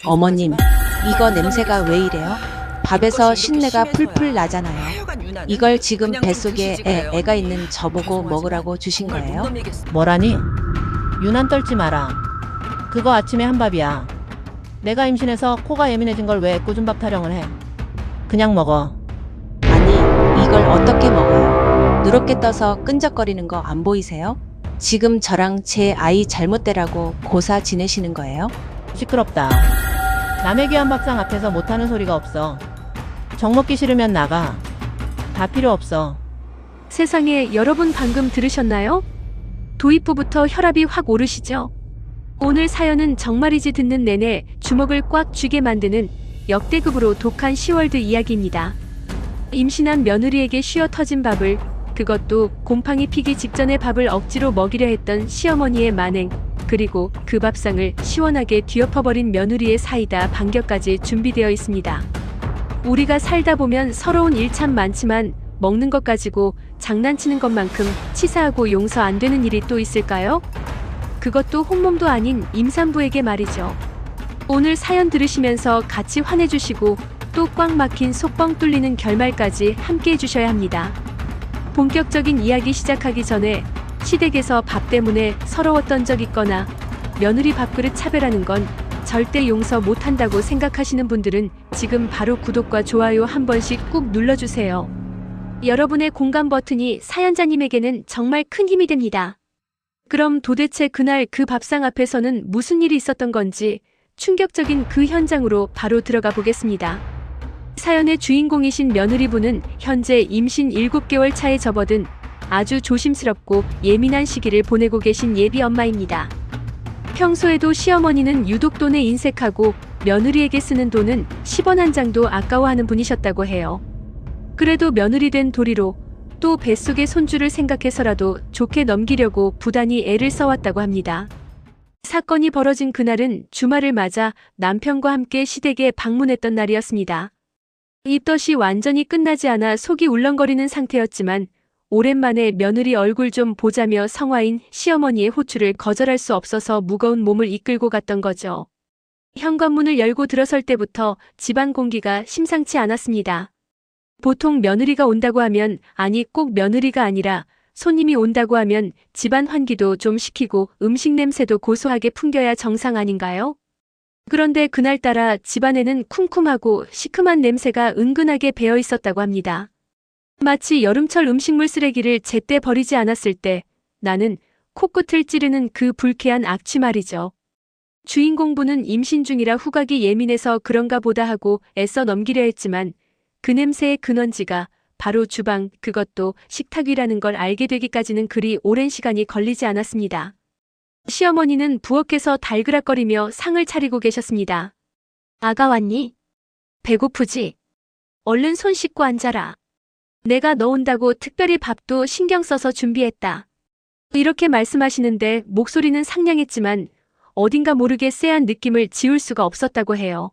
어머님, 이거 냄새가 왜 이래요? 밥에서 신내가 풀풀 나잖아요. 이걸 지금 뱃속에 애가 있는 저보고 먹으라고 주신 거예요? 뭐라니? 유난 떨지 마라. 그거 아침에 한 밥이야. 내가 임신해서 코가 예민해진 걸 왜 꾸준밥 타령을 해? 그냥 먹어. 아니, 이걸 어떻게 먹어요? 누렇게 떠서 끈적거리는 거 안 보이세요? 지금 저랑 제 아이 잘못되라고 고사 지내시는 거예요? 시끄럽다. 남의 귀한 밥상 앞에서 못하는 소리가 없어. 정 먹기 싫으면 나가. 다 필요 없어. 세상에, 여러분 방금 들으셨나요? 도입부부터 혈압이 확 오르시죠? 오늘 사연은 정말이지 듣는 내내 주먹을 꽉 쥐게 만드는 역대급으로 독한 시월드 이야기입니다. 임신한 며느리에게 쉬어 터진 밥을, 그것도 곰팡이 피기 직전에 밥을 억지로 먹이려 했던 시어머니의 만행, 그리고 그 밥상을 시원하게 뒤엎어버린 며느리의 사이다 반격까지 준비되어 있습니다. 우리가 살다 보면 서러운 일 참 많지만 먹는 것 가지고 장난치는 것만큼 치사하고 용서 안 되는 일이 또 있을까요? 그것도 홍몸도 아닌 임산부에게 말이죠. 오늘 사연 들으시면서 같이 화내주시고 또 꽉 막힌 속 뻥 뚫리는 결말까지 함께 해주셔야 합니다. 본격적인 이야기 시작하기 전에 시댁에서 밥 때문에 서러웠던 적 있거나 며느리 밥그릇 차별하는 건 절대 용서 못한다고 생각하시는 분들은 지금 바로 구독과 좋아요 한 번씩 꾹 눌러주세요. 여러분의 공감 버튼이 사연자님에게는 정말 큰 힘이 됩니다. 그럼 도대체 그날 그 밥상 앞에서는 무슨 일이 있었던 건지 충격적인 그 현장으로 바로 들어가 보겠습니다. 사연의 주인공이신 며느리분은 현재 임신 7개월 차에 접어든 아주 조심스럽고 예민한 시기를 보내고 계신 예비 엄마입니다. 평소에도 시어머니는 유독 돈에 인색하고 며느리에게 쓰는 돈은 10원 한 장도 아까워하는 분이셨다고 해요. 그래도 며느리 된 도리로 또 뱃속의 손주를 생각해서라도 좋게 넘기려고 부단히 애를 써왔다고 합니다. 사건이 벌어진 그날은 주말을 맞아 남편과 함께 시댁에 방문했던 날이었습니다. 입덧이 완전히 끝나지 않아 속이 울렁거리는 상태였지만 오랜만에 며느리 얼굴 좀 보자며 성화인 시어머니의 호출을 거절할 수 없어서 무거운 몸을 이끌고 갔던 거죠. 현관문을 열고 들어설 때부터 집안 공기가 심상치 않았습니다. 보통 며느리가 온다고 하면, 아니 꼭 며느리가 아니라 손님이 온다고 하면 집안 환기도 좀 시키고 음식 냄새도 고소하게 풍겨야 정상 아닌가요? 그런데 그날따라 집안에는 쿰쿰하고 시큼한 냄새가 은근하게 배어 있었다고 합니다. 마치 여름철 음식물 쓰레기를 제때 버리지 않았을 때 나는 코끝을 찌르는 그 불쾌한 악취 말이죠. 주인공분은 임신 중이라 후각이 예민해서 그런가 보다 하고 애써 넘기려 했지만 그 냄새의 근원지가 바로 주방, 그것도 식탁 위라는 걸 알게 되기까지는 그리 오랜 시간이 걸리지 않았습니다. 시어머니는 부엌에서 달그락거리며 상을 차리고 계셨습니다. 아가 왔니? 배고프지? 얼른 손 씻고 앉아라. 내가 너 온다고 특별히 밥도 신경 써서 준비했다. 이렇게 말씀하시는데 목소리는 상냥했지만 어딘가 모르게 쎄한 느낌을 지울 수가 없었다고 해요.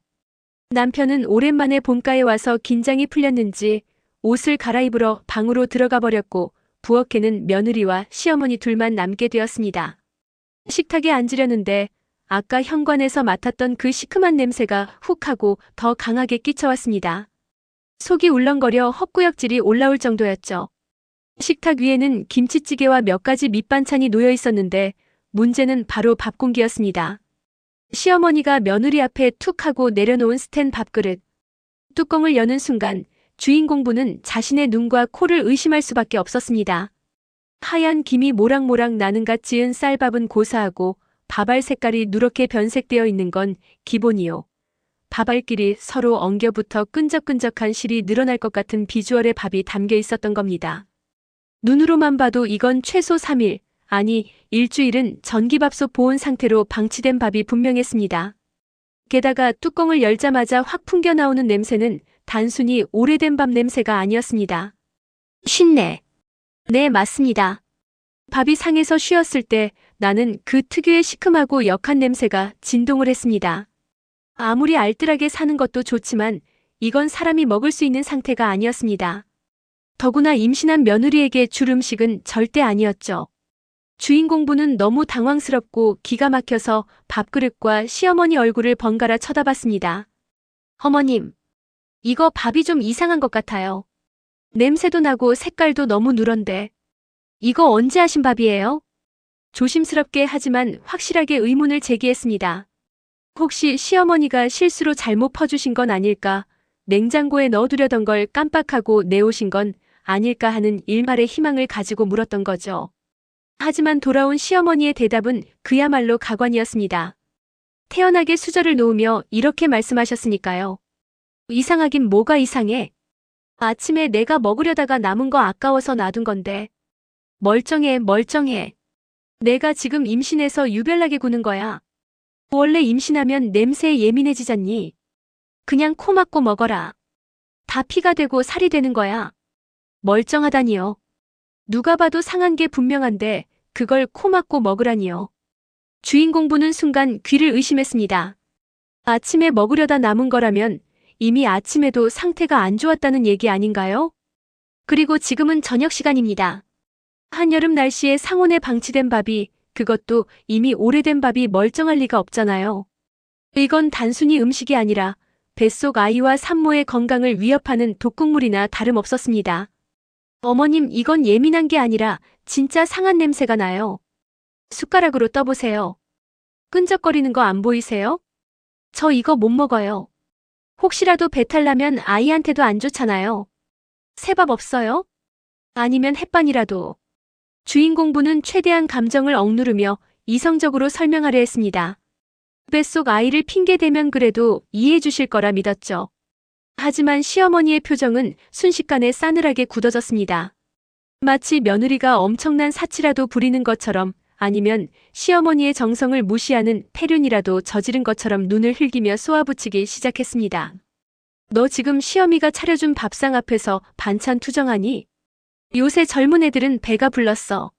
남편은 오랜만에 본가에 와서 긴장이 풀렸는지 옷을 갈아입으러 방으로 들어가 버렸고 부엌에는 며느리와 시어머니 둘만 남게 되었습니다. 식탁에 앉으려는데 아까 현관에서 맡았던 그 시큼한 냄새가 훅 하고 더 강하게 끼쳐왔습니다. 속이 울렁거려 헛구역질이 올라올 정도였죠. 식탁 위에는 김치찌개와 몇 가지 밑반찬이 놓여 있었는데 문제는 바로 밥 공기였습니다. 시어머니가 며느리 앞에 툭 하고 내려놓은 스텐 밥그릇. 뚜껑을 여는 순간 주인공분은 자신의 눈과 코를 의심할 수밖에 없었습니다. 하얀 김이 모락모락 나는갓 지은 쌀밥은 고사하고 밥알 색깔이 누렇게 변색되어 있는 건 기본이요. 밥알끼리 서로 엉겨붙어 끈적끈적한 실이 늘어날 것 같은 비주얼의 밥이 담겨 있었던 겁니다. 눈으로만 봐도 이건 최소 3일, 아니 일주일은 전기밥솥 보온 상태로 방치된 밥이 분명했습니다. 게다가 뚜껑을 열자마자 확 풍겨나오는 냄새는 단순히 오래된 밥 냄새가 아니었습니다. 신내. 네, 맞습니다. 밥이 상에서 쉬었을 때 나는 그 특유의 시큼하고 역한 냄새가 진동을 했습니다. 아무리 알뜰하게 사는 것도 좋지만 이건 사람이 먹을 수 있는 상태가 아니었습니다. 더구나 임신한 며느리에게 줄 음식은 절대 아니었죠. 주인공분은 너무 당황스럽고 기가 막혀서 밥그릇과 시어머니 얼굴을 번갈아 쳐다봤습니다. 어머님, 이거 밥이 좀 이상한 것 같아요. 냄새도 나고 색깔도 너무 누런데. 이거 언제 하신 밥이에요? 조심스럽게 하지만 확실하게 의문을 제기했습니다. 혹시 시어머니가 실수로 잘못 퍼주신 건 아닐까? 냉장고에 넣어두려던 걸 깜빡하고 내오신 건 아닐까 하는 일말의 희망을 가지고 물었던 거죠. 하지만 돌아온 시어머니의 대답은 그야말로 가관이었습니다. 태연하게 수저를 놓으며 이렇게 말씀하셨으니까요. 이상하긴 뭐가 이상해? 아침에 내가 먹으려다가 남은 거 아까워서 놔둔 건데. 멀쩡해, 멀쩡해. 내가 지금 임신해서 유별나게 구는 거야. 원래 임신하면 냄새에 예민해지잖니. 그냥 코 막고 먹어라. 다 피가 되고 살이 되는 거야. 멀쩡하다니요. 누가 봐도 상한 게 분명한데 그걸 코 막고 먹으라니요. 주인공분은 순간 귀를 의심했습니다. 아침에 먹으려다 남은 거라면 이미 아침에도 상태가 안 좋았다는 얘기 아닌가요? 그리고 지금은 저녁 시간입니다. 한여름 날씨에 상온에 방치된 밥이, 그것도 이미 오래된 밥이 멀쩡할 리가 없잖아요. 이건 단순히 음식이 아니라 뱃속 아이와 산모의 건강을 위협하는 독극물이나 다름없었습니다. 어머님, 이건 예민한 게 아니라 진짜 상한 냄새가 나요. 숟가락으로 떠보세요. 끈적거리는 거 안 보이세요? 저 이거 못 먹어요. 혹시라도 배탈 나면 아이한테도 안 좋잖아요. 새밥 없어요? 아니면 햇반이라도. 주인공분은 최대한 감정을 억누르며 이성적으로 설명하려 했습니다. 뱃속 아이를 핑계대면 그래도 이해해 주실 거라 믿었죠. 하지만 시어머니의 표정은 순식간에 싸늘하게 굳어졌습니다. 마치 며느리가 엄청난 사치라도 부리는 것처럼, 아니면 시어머니의 정성을 무시하는 폐륜이라도 저지른 것처럼 눈을 흘기며 쏘아붙이기 시작했습니다. 너 지금 시어미가 차려준 밥상 앞에서 반찬 투정하니? 요새 젊은 애들은 배가 불렀어.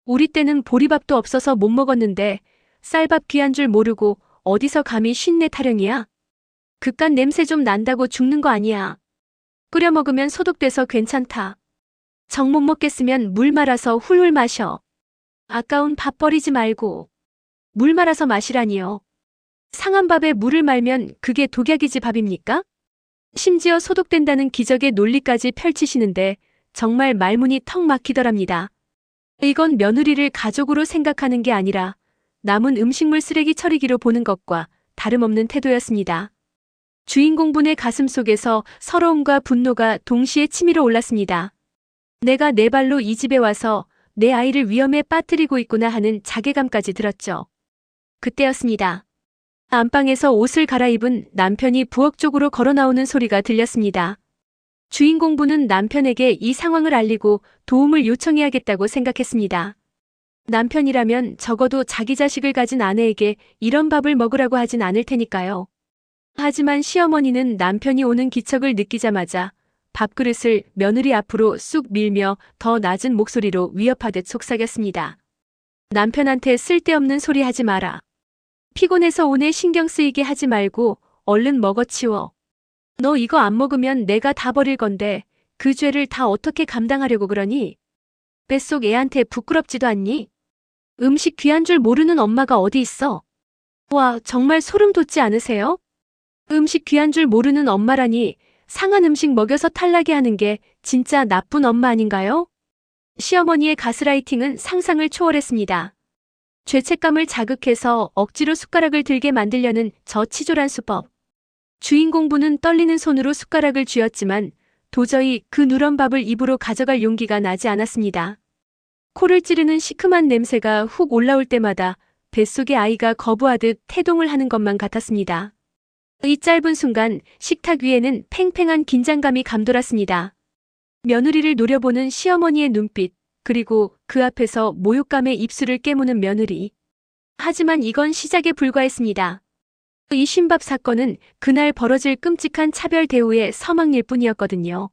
우리 때는 보리밥도 없어서 못 먹었는데 쌀밥 귀한 줄 모르고 어디서 감히 쉰내 타령이야? 그깟 냄새 좀 난다고 죽는 거 아니야. 끓여 먹으면 소독돼서 괜찮다. 정 못 먹겠으면 물 말아서 훌훌 마셔. 아까운 밥 버리지 말고. 물 말아서 마시라니요. 상한 밥에 물을 말면 그게 독약이지 밥입니까? 심지어 소독된다는 기적의 논리까지 펼치시는데 정말 말문이 턱 막히더랍니다. 이건 며느리를 가족으로 생각하는 게 아니라 남은 음식물 쓰레기 처리기로 보는 것과 다름없는 태도였습니다. 주인공분의 가슴 속에서 서러움과 분노가 동시에 치밀어 올랐습니다. 내가 내 발로 이 집에 와서 내 아이를 위험에 빠뜨리고 있구나 하는 자괴감까지 들었죠. 그때였습니다. 안방에서 옷을 갈아입은 남편이 부엌 쪽으로 걸어 나오는 소리가 들렸습니다. 주인공분은 남편에게 이 상황을 알리고 도움을 요청해야겠다고 생각했습니다. 남편이라면 적어도 자기 자식을 가진 아내에게 이런 밥을 먹으라고 하진 않을 테니까요. 하지만 시어머니는 남편이 오는 기척을 느끼자마자 밥그릇을 며느리 앞으로 쑥 밀며 더 낮은 목소리로 위협하듯 속삭였습니다. 남편한테 쓸데없는 소리 하지 마라. 피곤해서 오늘 신경 쓰이게 하지 말고 얼른 먹어치워. 너 이거 안 먹으면 내가 다 버릴 건데 그 죄를 다 어떻게 감당하려고 그러니? 뱃속 애한테 부끄럽지도 않니? 음식 귀한 줄 모르는 엄마가 어디 있어? 와, 정말 소름 돋지 않으세요? 음식 귀한 줄 모르는 엄마라니 상한 음식 먹여서 탈나게 하는 게 진짜 나쁜 엄마 아닌가요? 시어머니의 가스라이팅은 상상을 초월했습니다. 죄책감을 자극해서 억지로 숟가락을 들게 만들려는 저 치졸한 수법. 주인공분은 떨리는 손으로 숟가락을 쥐었지만 도저히 그 누런 밥을 입으로 가져갈 용기가 나지 않았습니다. 코를 찌르는 시큼한 냄새가 훅 올라올 때마다 뱃속의 아이가 거부하듯 태동을 하는 것만 같았습니다. 이 짧은 순간 식탁 위에는 팽팽한 긴장감이 감돌았습니다. 며느리를 노려보는 시어머니의 눈빛, 그리고 그 앞에서 모욕감에 입술을 깨무는 며느리. 하지만 이건 시작에 불과했습니다. 이 쉰밥 사건은 그날 벌어질 끔찍한 차별 대우의 서막일 뿐이었거든요.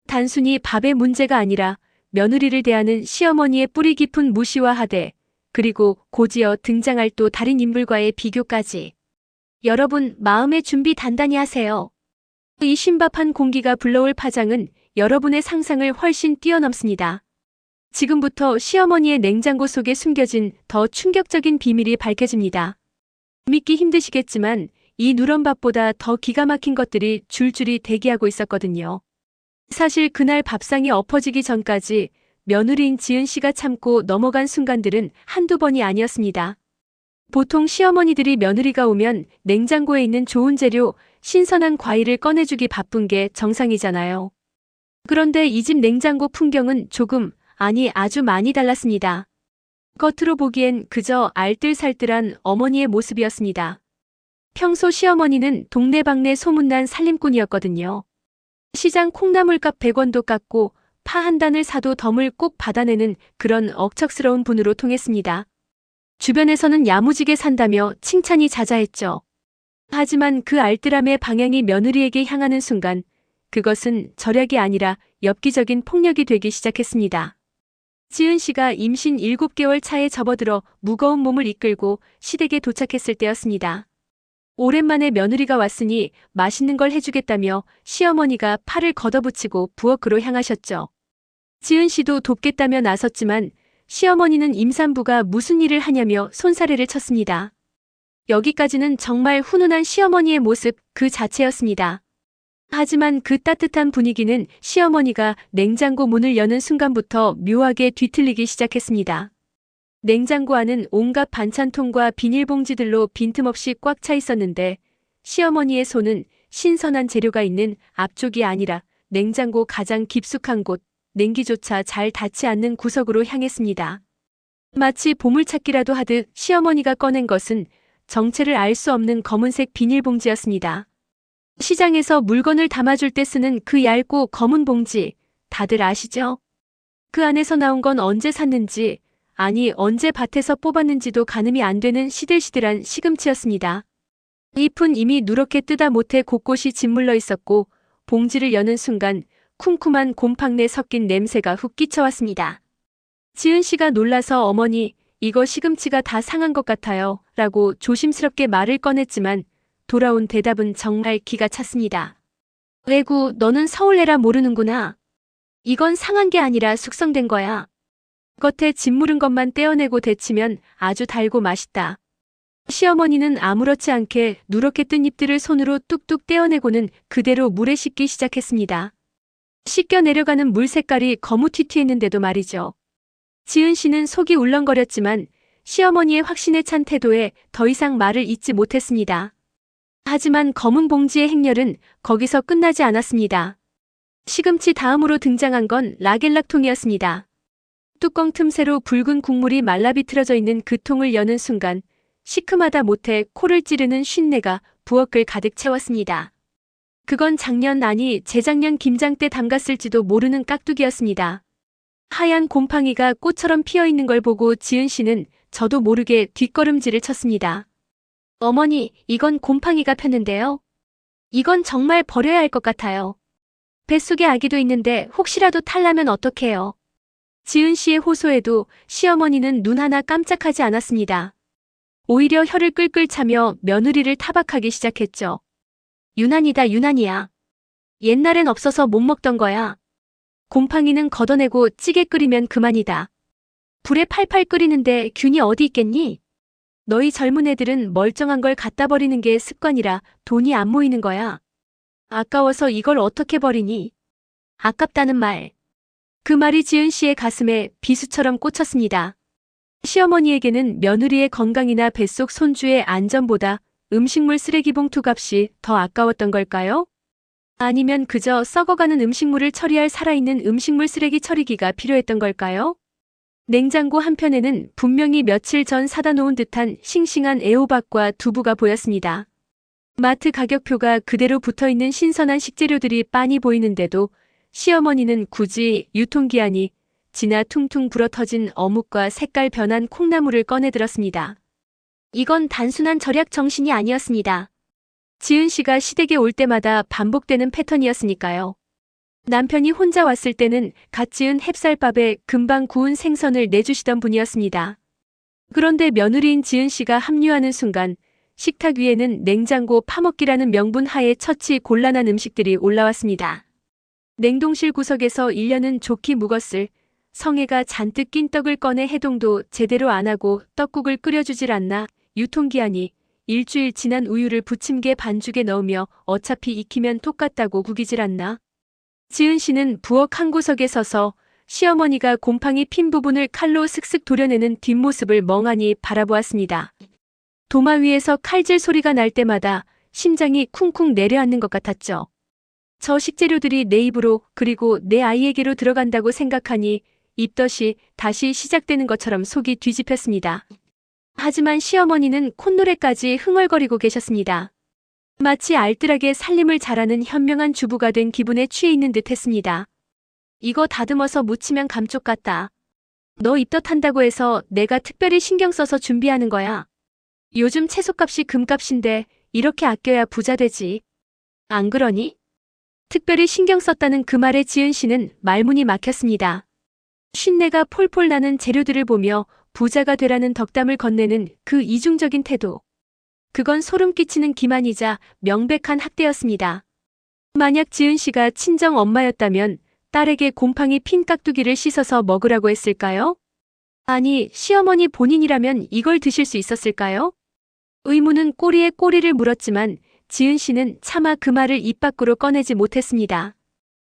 단순히 밥의 문제가 아니라 며느리를 대하는 시어머니의 뿌리 깊은 무시와 하대, 그리고 곧이어 등장할 또 다른 인물과의 비교까지. 여러분, 마음의 준비 단단히 하세요. 이 쉰밥한 공기가 불러올 파장은 여러분의 상상을 훨씬 뛰어넘습니다. 지금부터 시어머니의 냉장고 속에 숨겨진 더 충격적인 비밀이 밝혀집니다. 믿기 힘드시겠지만 이 누런밥보다 더 기가 막힌 것들이 줄줄이 대기하고 있었거든요. 사실 그날 밥상이 엎어지기 전까지 며느리인 지은 씨가 참고 넘어간 순간들은 한두 번이 아니었습니다. 보통 시어머니들이 며느리가 오면 냉장고에 있는 좋은 재료, 신선한 과일을 꺼내주기 바쁜 게 정상이잖아요. 그런데 이 집 냉장고 풍경은 조금, 아니 아주 많이 달랐습니다. 겉으로 보기엔 그저 알뜰살뜰한 어머니의 모습이었습니다. 평소 시어머니는 동네방네 소문난 살림꾼이었거든요. 시장 콩나물값 100원도 깎고 파 한 단을 사도 덤을 꼭 받아내는 그런 억척스러운 분으로 통했습니다. 주변에서는 야무지게 산다며 칭찬이 자자했죠. 하지만 그 알뜰함의 방향이 며느리에게 향하는 순간 그것은 절약이 아니라 엽기적인 폭력이 되기 시작했습니다. 지은 씨가 임신 7개월 차에 접어들어 무거운 몸을 이끌고 시댁에 도착했을 때였습니다. 오랜만에 며느리가 왔으니 맛있는 걸 해주겠다며 시어머니가 팔을 걷어붙이고 부엌으로 향하셨죠. 지은 씨도 돕겠다며 나섰지만 시어머니는 임산부가 무슨 일을 하냐며 손사래를 쳤습니다. 여기까지는 정말 훈훈한 시어머니의 모습 그 자체였습니다. 하지만 그 따뜻한 분위기는 시어머니가 냉장고 문을 여는 순간부터 묘하게 뒤틀리기 시작했습니다. 냉장고 안은 온갖 반찬통과 비닐봉지들로 빈틈없이 꽉 차 있었는데 시어머니의 손은 신선한 재료가 있는 앞쪽이 아니라 냉장고 가장 깊숙한 곳, 냉기조차 잘 닿지 않는 구석으로 향했습니다. 마치 보물찾기라도 하듯 시어머니가 꺼낸 것은 정체를 알 수 없는 검은색 비닐봉지였습니다. 시장에서 물건을 담아줄 때 쓰는 그 얇고 검은 봉지, 다들 아시죠? 그 안에서 나온 건 언제 샀는지, 아니 언제 밭에서 뽑았는지도 가늠이 안 되는 시들시들한 시금치였습니다. 잎은 이미 누렇게 뜯다 못해 곳곳이 짓물러 있었고 봉지를 여는 순간 쿰쿰한 곰팡내 섞인 냄새가 훅 끼쳐왔습니다. 지은 씨가 놀라서 어머니, 이거 시금치가 다 상한 것 같아요 라고 조심스럽게 말을 꺼냈지만 돌아온 대답은 정말 기가 찼습니다. 왜구, 너는 서울내라 모르는구나. 이건 상한 게 아니라 숙성된 거야. 겉에 짓무른 것만 떼어내고 데치면 아주 달고 맛있다. 시어머니는 아무렇지 않게 누렇게 뜬 잎들을 손으로 뚝뚝 떼어내고는 그대로 물에 씻기 시작했습니다. 씻겨 내려가는 물 색깔이 거무튀튀했는데도 말이죠. 지은 씨는 속이 울렁거렸지만 시어머니의 확신에 찬 태도에 더 이상 말을 잇지 못했습니다. 하지만 검은 봉지의 행렬은 거기서 끝나지 않았습니다. 시금치 다음으로 등장한 건 라겔락통이었습니다. 뚜껑 틈새로 붉은 국물이 말라 비틀어져 있는 그 통을 여는 순간 시큼하다 못해 코를 찌르는 쉰내가 부엌을 가득 채웠습니다. 그건 작년 아니 재작년 김장 때 담갔을지도 모르는 깍두기였습니다. 하얀 곰팡이가 꽃처럼 피어있는 걸 보고 지은 씨는 저도 모르게 뒷걸음질을 쳤습니다. 어머니, 이건 곰팡이가 폈는데요. 이건 정말 버려야 할 것 같아요. 뱃속에 아기도 있는데 혹시라도 탈라면 어떡해요. 지은 씨의 호소에도 시어머니는 눈 하나 깜짝하지 않았습니다. 오히려 혀를 끌끌 차며 며느리를 타박하기 시작했죠. 유난이다 유난이야. 옛날엔 없어서 못 먹던 거야. 곰팡이는 걷어내고 찌개 끓이면 그만이다. 불에 팔팔 끓이는데 균이 어디 있겠니? 너희 젊은 애들은 멀쩡한 걸 갖다 버리는 게 습관이라 돈이 안 모이는 거야. 아까워서 이걸 어떻게 버리니? 아깝다는 말. 그 말이 지은 씨의 가슴에 비수처럼 꽂혔습니다. 시어머니에게는 며느리의 건강이나 뱃속 손주의 안전보다 음식물 쓰레기 봉투 값이 더 아까웠던 걸까요? 아니면 그저 썩어가는 음식물을 처리할 살아있는 음식물 쓰레기 처리기가 필요했던 걸까요? 냉장고 한편에는 분명히 며칠 전 사다 놓은 듯한 싱싱한 애호박과 두부가 보였습니다. 마트 가격표가 그대로 붙어있는 신선한 식재료들이 빤히 보이는데도 시어머니는 굳이 유통기한이 지나 퉁퉁 불어터진 어묵과 색깔 변한 콩나물을 꺼내들었습니다. 이건 단순한 절약 정신이 아니었습니다. 지은 씨가 시댁에 올 때마다 반복되는 패턴이었으니까요. 남편이 혼자 왔을 때는 갓 지은 햅쌀밥에 금방 구운 생선을 내주시던 분이었습니다. 그런데 며느리인 지은 씨가 합류하는 순간 식탁 위에는 냉장고 파먹기라는 명분 하에 처치 곤란한 음식들이 올라왔습니다. 냉동실 구석에서 1년은 좋게 묵었을 성애가 잔뜩 낀 떡을 꺼내 해동도 제대로 안 하고 떡국을 끓여주질 않나. 유통기한이 일주일 지난 우유를 부침개 반죽에 넣으며 어차피 익히면 똑같다고 구기질 않나. 지은 씨는 부엌 한 구석에 서서 시어머니가 곰팡이 핀 부분을 칼로 슥슥 도려내는 뒷모습을 멍하니 바라보았습니다. 도마 위에서 칼질 소리가 날 때마다 심장이 쿵쿵 내려앉는 것 같았죠. 저 식재료들이 내 입으로 그리고 내 아이에게로 들어간다고 생각하니 입덧이 다시 시작되는 것처럼 속이 뒤집혔습니다. 하지만 시어머니는 콧노래까지 흥얼거리고 계셨습니다. 마치 알뜰하게 살림을 잘하는 현명한 주부가 된 기분에 취해 있는 듯 했습니다. 이거 다듬어서 무치면 감쪽 같다. 너 입덧한다고 해서 내가 특별히 신경 써서 준비하는 거야. 요즘 채소값이 금값인데 이렇게 아껴야 부자 되지. 안 그러니? 특별히 신경 썼다는 그 말에 지은 씨는 말문이 막혔습니다. 쉰내가 폴폴 나는 재료들을 보며 부자가 되라는 덕담을 건네는 그 이중적인 태도. 그건 소름 끼치는 기만이자 명백한 학대였습니다. 만약 지은 씨가 친정 엄마였다면 딸에게 곰팡이 핀 깍두기를 씻어서 먹으라고 했을까요? 아니, 시어머니 본인이라면 이걸 드실 수 있었을까요? 의문은 꼬리에 꼬리를 물었지만 지은 씨는 차마 그 말을 입 밖으로 꺼내지 못했습니다.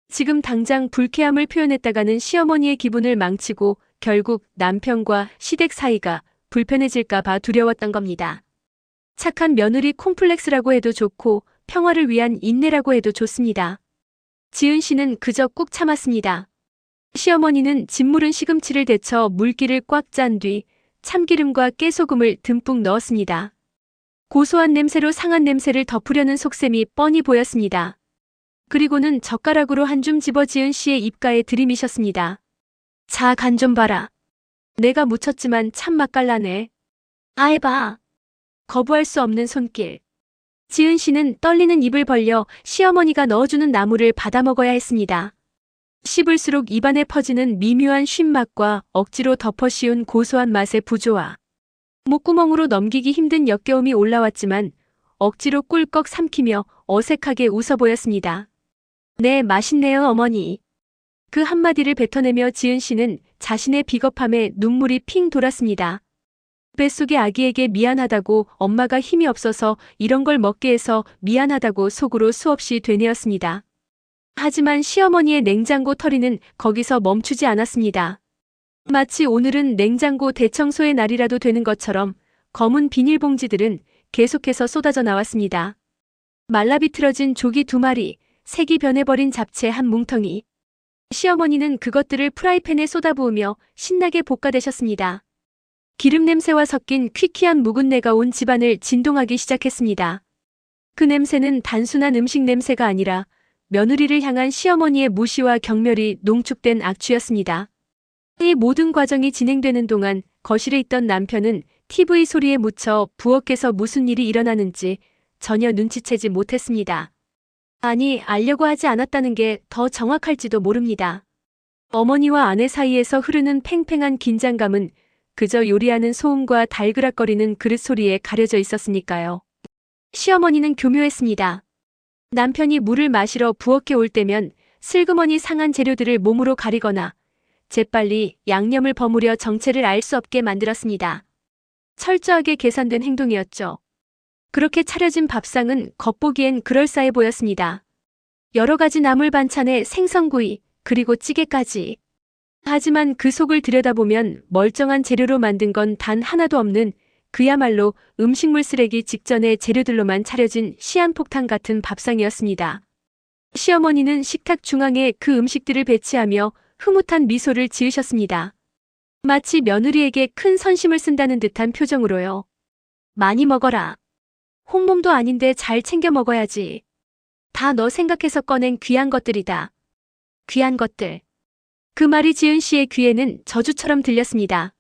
지금 당장 불쾌함을 표현했다가는 시어머니의 기분을 망치고 결국 남편과 시댁 사이가 불편해질까 봐 두려웠던 겁니다. 착한 며느리 콤플렉스라고 해도 좋고 평화를 위한 인내라고 해도 좋습니다. 지은 씨는 그저 꾹 참았습니다. 시어머니는 짓무른 시금치를 데쳐 물기를 꽉 짠 뒤 참기름과 깨소금을 듬뿍 넣었습니다. 고소한 냄새로 상한 냄새를 덮으려는 속셈이 뻔히 보였습니다. 그리고는 젓가락으로 한 줌 집어 지은 씨의 입가에 들이미셨습니다. 자, 간 좀 봐라. 내가 묻혔지만 참 맛깔나네. 아해봐. 거부할 수 없는 손길. 지은 씨는 떨리는 입을 벌려 시어머니가 넣어주는 나물을 받아 먹어야 했습니다. 씹을수록 입안에 퍼지는 미묘한 쉰맛과 억지로 덮어 씌운 고소한 맛의 부조화. 목구멍으로 넘기기 힘든 역겨움이 올라왔지만 억지로 꿀꺽 삼키며 어색하게 웃어 보였습니다. 네, 맛있네요, 어머니. 그 한마디를 뱉어내며 지은 씨는 자신의 비겁함에 눈물이 핑 돌았습니다. 뱃속의 아기에게 미안하다고 엄마가 힘이 없어서 이런 걸 먹게 해서 미안하다고 속으로 수없이 되뇌었습니다. 하지만 시어머니의 냉장고 털이는 거기서 멈추지 않았습니다. 마치 오늘은 냉장고 대청소의 날이라도 되는 것처럼 검은 비닐봉지들은 계속해서 쏟아져 나왔습니다. 말라비틀어진 조기 2마리, 색이 변해버린 잡채 한 뭉텅이. 시어머니는 그것들을 프라이팬에 쏟아부으며 신나게 볶아대셨습니다. 기름 냄새와 섞인 퀴퀴한 묵은내가 온 집안을 진동하기 시작했습니다. 그 냄새는 단순한 음식 냄새가 아니라 며느리를 향한 시어머니의 무시와 경멸이 농축된 악취였습니다. 이 모든 과정이 진행되는 동안 거실에 있던 남편은 TV 소리에 묻혀 부엌에서 무슨 일이 일어나는지 전혀 눈치채지 못했습니다. 아니, 알려고 하지 않았다는 게 더 정확할지도 모릅니다. 어머니와 아내 사이에서 흐르는 팽팽한 긴장감은 그저 요리하는 소음과 달그락거리는 그릇 소리에 가려져 있었으니까요. 시어머니는 교묘했습니다. 남편이 물을 마시러 부엌에 올 때면 슬그머니 상한 재료들을 몸으로 가리거나 재빨리 양념을 버무려 정체를 알 수 없게 만들었습니다. 철저하게 계산된 행동이었죠. 그렇게 차려진 밥상은 겉보기엔 그럴싸해 보였습니다. 여러 가지 나물 반찬에 생선구이, 그리고 찌개까지. 하지만 그 속을 들여다보면 멀쩡한 재료로 만든 건 단 하나도 없는 그야말로 음식물 쓰레기 직전의 재료들로만 차려진 시한폭탄 같은 밥상이었습니다. 시어머니는 식탁 중앙에 그 음식들을 배치하며 흐뭇한 미소를 지으셨습니다. 마치 며느리에게 큰 선심을 쓴다는 듯한 표정으로요. 많이 먹어라. 홍몸도 아닌데 잘 챙겨 먹어야지. 다 너 생각해서 꺼낸 귀한 것들이다. 귀한 것들. 그 말이 지은 씨의 귀에는 저주처럼 들렸습니다.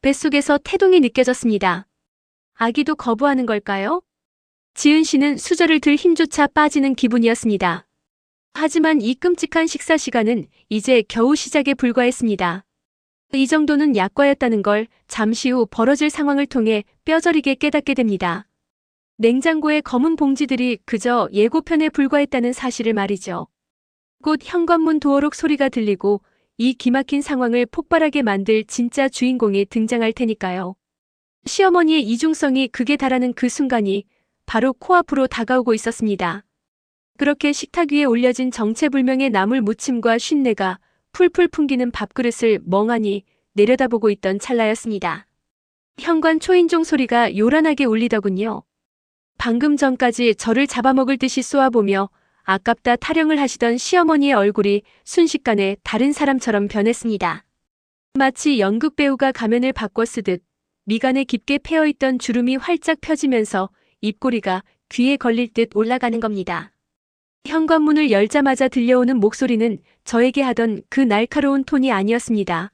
뱃속에서 태동이 느껴졌습니다. 아기도 거부하는 걸까요? 지은 씨는 수저를 들 힘조차 빠지는 기분이었습니다. 하지만 이 끔찍한 식사 시간은 이제 겨우 시작에 불과했습니다. 이 정도는 약과였다는 걸 잠시 후 벌어질 상황을 통해 뼈저리게 깨닫게 됩니다. 냉장고의 검은 봉지들이 그저 예고편에 불과했다는 사실을 말이죠. 곧 현관문 도어록 소리가 들리고 이 기막힌 상황을 폭발하게 만들 진짜 주인공이 등장할 테니까요. 시어머니의 이중성이 극에 달하는 그 순간이 바로 코앞으로 다가오고 있었습니다. 그렇게 식탁 위에 올려진 정체불명의 나물 무침과 쉰내가 풀풀 풍기는 밥그릇을 멍하니 내려다보고 있던 찰나였습니다. 현관 초인종 소리가 요란하게 울리더군요. 방금 전까지 저를 잡아먹을 듯이 쏘아보며 아깝다 타령을 하시던 시어머니의 얼굴이 순식간에 다른 사람처럼 변했습니다. 마치 연극 배우가 가면을 바꿔 쓰듯 미간에 깊게 패어있던 주름이 활짝 펴지면서 입꼬리가 귀에 걸릴 듯 올라가는 겁니다. 현관문을 열자마자 들려오는 목소리는 저에게 하던 그 날카로운 톤이 아니었습니다.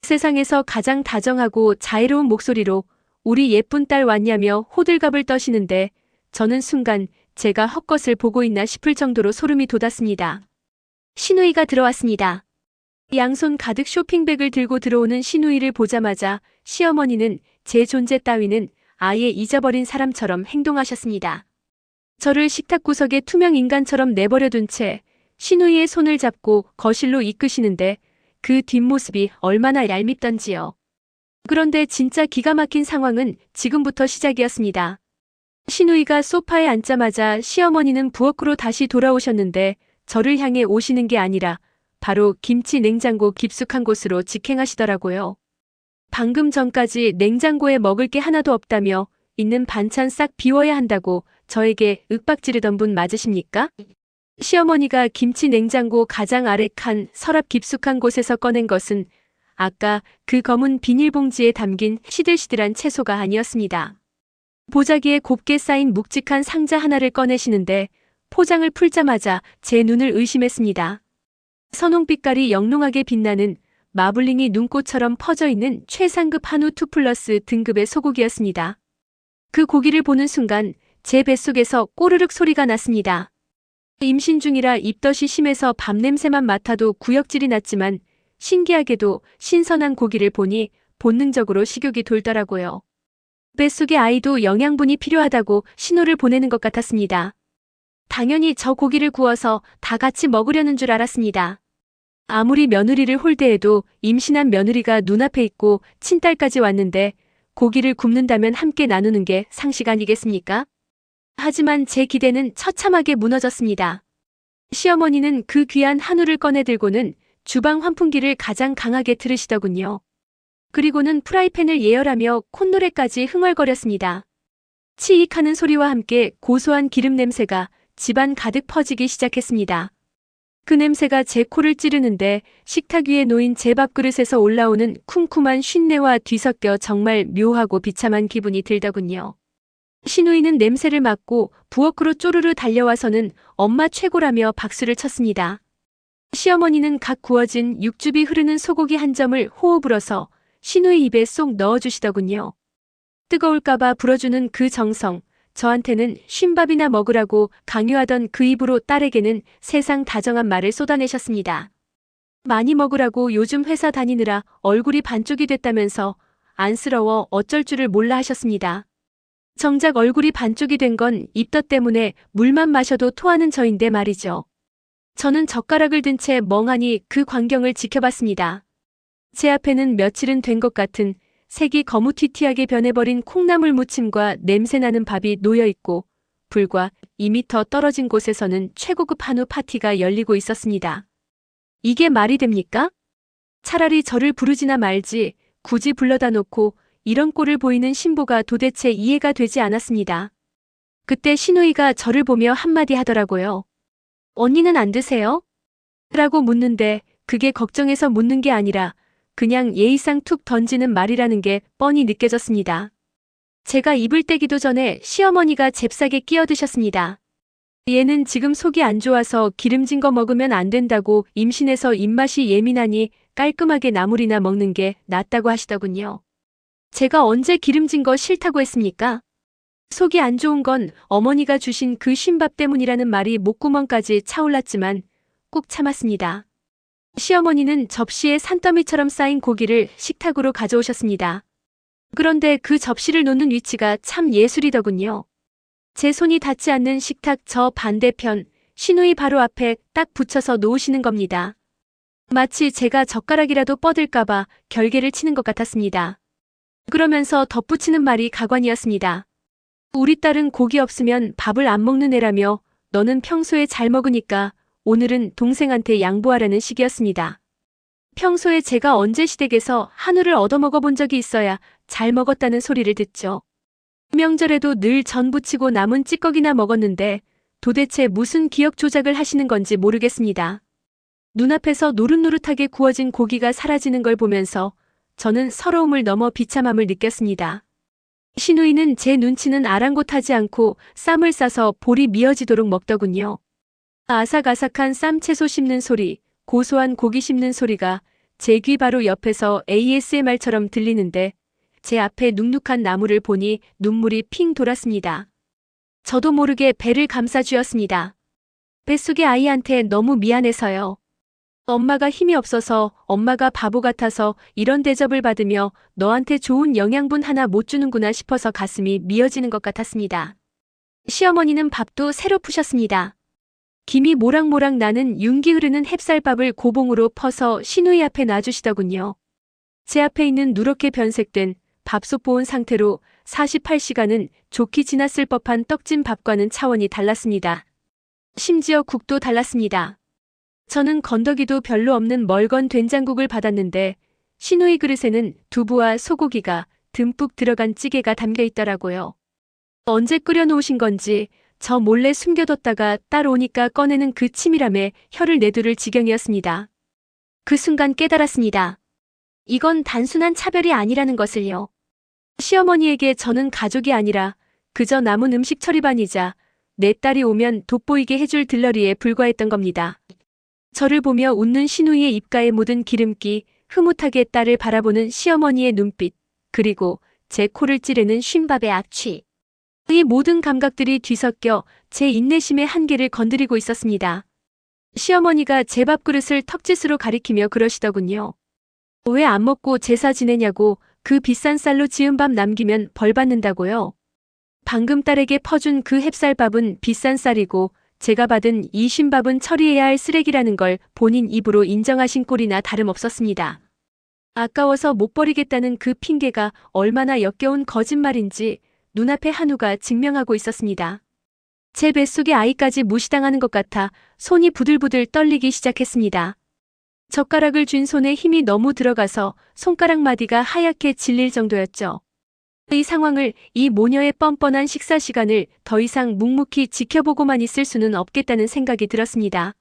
세상에서 가장 다정하고 자애로운 목소리로 우리 예쁜 딸 왔냐며 호들갑을 떠시는데 저는 순간 제가 헛것을 보고 있나 싶을 정도로 소름이 돋았습니다. 시누이가 들어왔습니다. 양손 가득 쇼핑백을 들고 들어오는 시누이를 보자마자 시어머니는 제 존재 따위는 아예 잊어버린 사람처럼 행동하셨습니다. 저를 식탁 구석에 투명 인간처럼 내버려둔 채 시누이의 손을 잡고 거실로 이끄시는데 그 뒷모습이 얼마나 얄밉던지요. 그런데 진짜 기가 막힌 상황은 지금부터 시작이었습니다. 시누이가 소파에 앉자마자 시어머니는 부엌으로 다시 돌아오셨는데 저를 향해 오시는 게 아니라 바로 김치 냉장고 깊숙한 곳으로 직행하시더라고요. 방금 전까지 냉장고에 먹을 게 하나도 없다며 있는 반찬 싹 비워야 한다고 저에게 윽박지르던 분 맞으십니까? 시어머니가 김치 냉장고 가장 아래 칸 서랍 깊숙한 곳에서 꺼낸 것은 아까 그 검은 비닐봉지에 담긴 시들시들한 채소가 아니었습니다. 보자기에 곱게 쌓인 묵직한 상자 하나를 꺼내시는데 포장을 풀자마자 제 눈을 의심했습니다. 선홍빛깔이 영롱하게 빛나는 마블링이 눈꽃처럼 퍼져있는 최상급 한우 2플러스 등급의 소고기였습니다. 그 고기를 보는 순간 제 뱃속에서 꼬르륵 소리가 났습니다. 임신 중이라 입덧이 심해서 밥 냄새만 맡아도 구역질이 났지만 신기하게도 신선한 고기를 보니 본능적으로 식욕이 돌더라고요. 뱃속의 아이도 영양분이 필요하다고 신호를 보내는 것 같았습니다. 당연히 저 고기를 구워서 다 같이 먹으려는 줄 알았습니다. 아무리 며느리를 홀대해도 임신한 며느리가 눈앞에 있고 친딸까지 왔는데 고기를 굽는다면 함께 나누는 게 상식 아니겠습니까? 하지만 제 기대는 처참하게 무너졌습니다. 시어머니는 그 귀한 한우를 꺼내 들고는 주방 환풍기를 가장 강하게 틀으시더군요. 그리고는 프라이팬을 예열하며 콧노래까지 흥얼거렸습니다. 치익하는 소리와 함께 고소한 기름 냄새가 집안 가득 퍼지기 시작했습니다. 그 냄새가 제 코를 찌르는데 식탁 위에 놓인 제 밥그릇에서 올라오는 쿰쿰한 쉰내와 뒤섞여 정말 묘하고 비참한 기분이 들더군요. 시누이는 냄새를 맡고 부엌으로 쪼르르 달려와서는 엄마 최고라며 박수를 쳤습니다. 시어머니는 각 구워진 육즙이 흐르는 소고기 한 점을 호호 불어서 시누이 입에 쏙 넣어주시더군요. 뜨거울까봐 불어주는 그 정성, 저한테는 쉰밥이나 먹으라고 강요하던 그 입으로 딸에게는 세상 다정한 말을 쏟아내셨습니다. 많이 먹으라고 요즘 회사 다니느라 얼굴이 반쪽이 됐다면서 안쓰러워 어쩔 줄을 몰라 하셨습니다. 정작 얼굴이 반쪽이 된 건 입덧 때문에 물만 마셔도 토하는 저인데 말이죠. 저는 젓가락을 든 채 멍하니 그 광경을 지켜봤습니다. 제 앞에는 며칠은 된 것 같은 색이 거무튀튀하게 변해버린 콩나물 무침과 냄새나는 밥이 놓여있고 불과 2미터 떨어진 곳에서는 최고급 한우 파티가 열리고 있었습니다. 이게 말이 됩니까? 차라리 저를 부르지나 말지 굳이 불러다 놓고 이런 꼴을 보이는 신보가 도대체 이해가 되지 않았습니다. 그때 시누이가 저를 보며 한마디 하더라고요. 언니는 안 드세요? 라고 묻는데 그게 걱정해서 묻는 게 아니라 그냥 예의상 툭 던지는 말이라는 게 뻔히 느껴졌습니다. 제가 입을 떼기도 전에 시어머니가 잽싸게 끼어드셨습니다. 얘는 지금 속이 안 좋아서 기름진 거 먹으면 안 된다고 임신해서 입맛이 예민하니 깔끔하게 나물이나 먹는 게 낫다고 하시더군요. 제가 언제 기름진 거 싫다고 했습니까? 속이 안 좋은 건 어머니가 주신 그 쉰밥 때문이라는 말이 목구멍까지 차올랐지만 꾹 참았습니다. 시어머니는 접시에 산더미처럼 쌓인 고기를 식탁으로 가져오셨습니다. 그런데 그 접시를 놓는 위치가 참 예술이더군요. 제 손이 닿지 않는 식탁 저 반대편, 시누이 바로 앞에 딱 붙여서 놓으시는 겁니다. 마치 제가 젓가락이라도 뻗을까봐 결계를 치는 것 같았습니다. 그러면서 덧붙이는 말이 가관이었습니다. 우리 딸은 고기 없으면 밥을 안 먹는 애라며 너는 평소에 잘 먹으니까 오늘은 동생한테 양보하라는 식이었습니다. 평소에 제가 언제 시댁에서 한우를 얻어먹어 본 적이 있어야 잘 먹었다는 소리를 듣죠. 명절에도 늘 전 부치고 남은 찌꺼기나 먹었는데 도대체 무슨 기억 조작을 하시는 건지 모르겠습니다. 눈앞에서 노릇노릇하게 구워진 고기가 사라지는 걸 보면서 저는 서러움을 넘어 비참함을 느꼈습니다. 시누이는 제 눈치는 아랑곳하지 않고 쌈을 싸서 볼이 미어지도록 먹더군요. 아삭아삭한 쌈 채소 씹는 소리, 고소한 고기 씹는 소리가 제 귀 바로 옆에서 ASMR처럼 들리는데 제 앞에 눅눅한 나무를 보니 눈물이 핑 돌았습니다. 저도 모르게 배를 감싸쥐었습니다. 뱃속의 아이한테 너무 미안해서요. 엄마가 힘이 없어서, 엄마가 바보 같아서 이런 대접을 받으며 너한테 좋은 영양분 하나 못 주는구나 싶어서 가슴이 미어지는 것 같았습니다. 시어머니는 밥도 새로 푸셨습니다. 김이 모락모락 나는 윤기 흐르는 햅쌀밥을 고봉으로 퍼서 시누이 앞에 놔주시더군요. 제 앞에 있는 누렇게 변색된 밥솥 보온 상태로 48시간은 좋게 지났을 법한 떡진 밥과는 차원이 달랐습니다. 심지어 국도 달랐습니다. 저는 건더기도 별로 없는 멀건 된장국을 받았는데 시누이 그릇에는 두부와 소고기가 듬뿍 들어간 찌개가 담겨 있더라고요. 언제 끓여놓으신 건지 저 몰래 숨겨뒀다가 딸 오니까 꺼내는 그 치밀함에 혀를 내두를 지경이었습니다. 그 순간 깨달았습니다. 이건 단순한 차별이 아니라는 것을요. 시어머니에게 저는 가족이 아니라 그저 남은 음식 처리반이자 내 딸이 오면 돋보이게 해줄 들러리에 불과했던 겁니다. 저를 보며 웃는 시누이의 입가에 묻은 기름기, 흐뭇하게 딸을 바라보는 시어머니의 눈빛, 그리고 제 코를 찌르는 쉰밥의 악취. 이 모든 감각들이 뒤섞여 제 인내심의 한계를 건드리고 있었습니다. 시어머니가 제 밥그릇을 턱짓으로 가리키며 그러시더군요. 왜 안 먹고 제사 지내냐고, 그 비싼 쌀로 지은 밥 남기면 벌 받는다고요. 방금 딸에게 퍼준 그 햅쌀밥은 비싼 쌀이고 제가 받은 이 쉰밥은 처리해야 할 쓰레기라는 걸 본인 입으로 인정하신 꼴이나 다름없었습니다. 아까워서 못 버리겠다는 그 핑계가 얼마나 역겨운 거짓말인지 눈앞에 한우가 증명하고 있었습니다. 제 뱃속의 아이까지 무시당하는 것 같아 손이 부들부들 떨리기 시작했습니다. 젓가락을 쥔 손에 힘이 너무 들어가서 손가락 마디가 하얗게 질릴 정도였죠. 이 상황을, 이 모녀의 뻔뻔한 식사 시간을 더 이상 묵묵히 지켜보고만 있을 수는 없겠다는 생각이 들었습니다.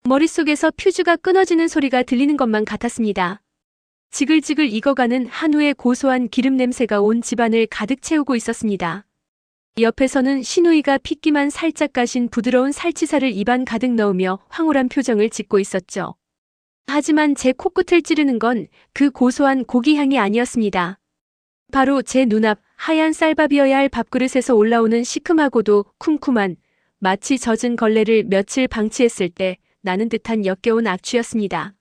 머릿속에서 퓨즈가 끊어지는 소리가 들리는 것만 같았습니다. 지글지글 익어가는 한우의 고소한 기름 냄새가 온 집안을 가득 채우고 있었습니다. 옆에서는 시누이가 핏기만 살짝 가신 부드러운 살치살을 입안 가득 넣으며 황홀한 표정을 짓고 있었죠. 하지만 제 코끝을 찌르는 건 그 고소한 고기 향이 아니었습니다. 바로 제 눈앞 하얀 쌀밥이어야 할 밥그릇에서 올라오는 시큼하고도 쿰쿰한, 마치 젖은 걸레를 며칠 방치했을 때 나는 듯한 역겨운 악취였습니다.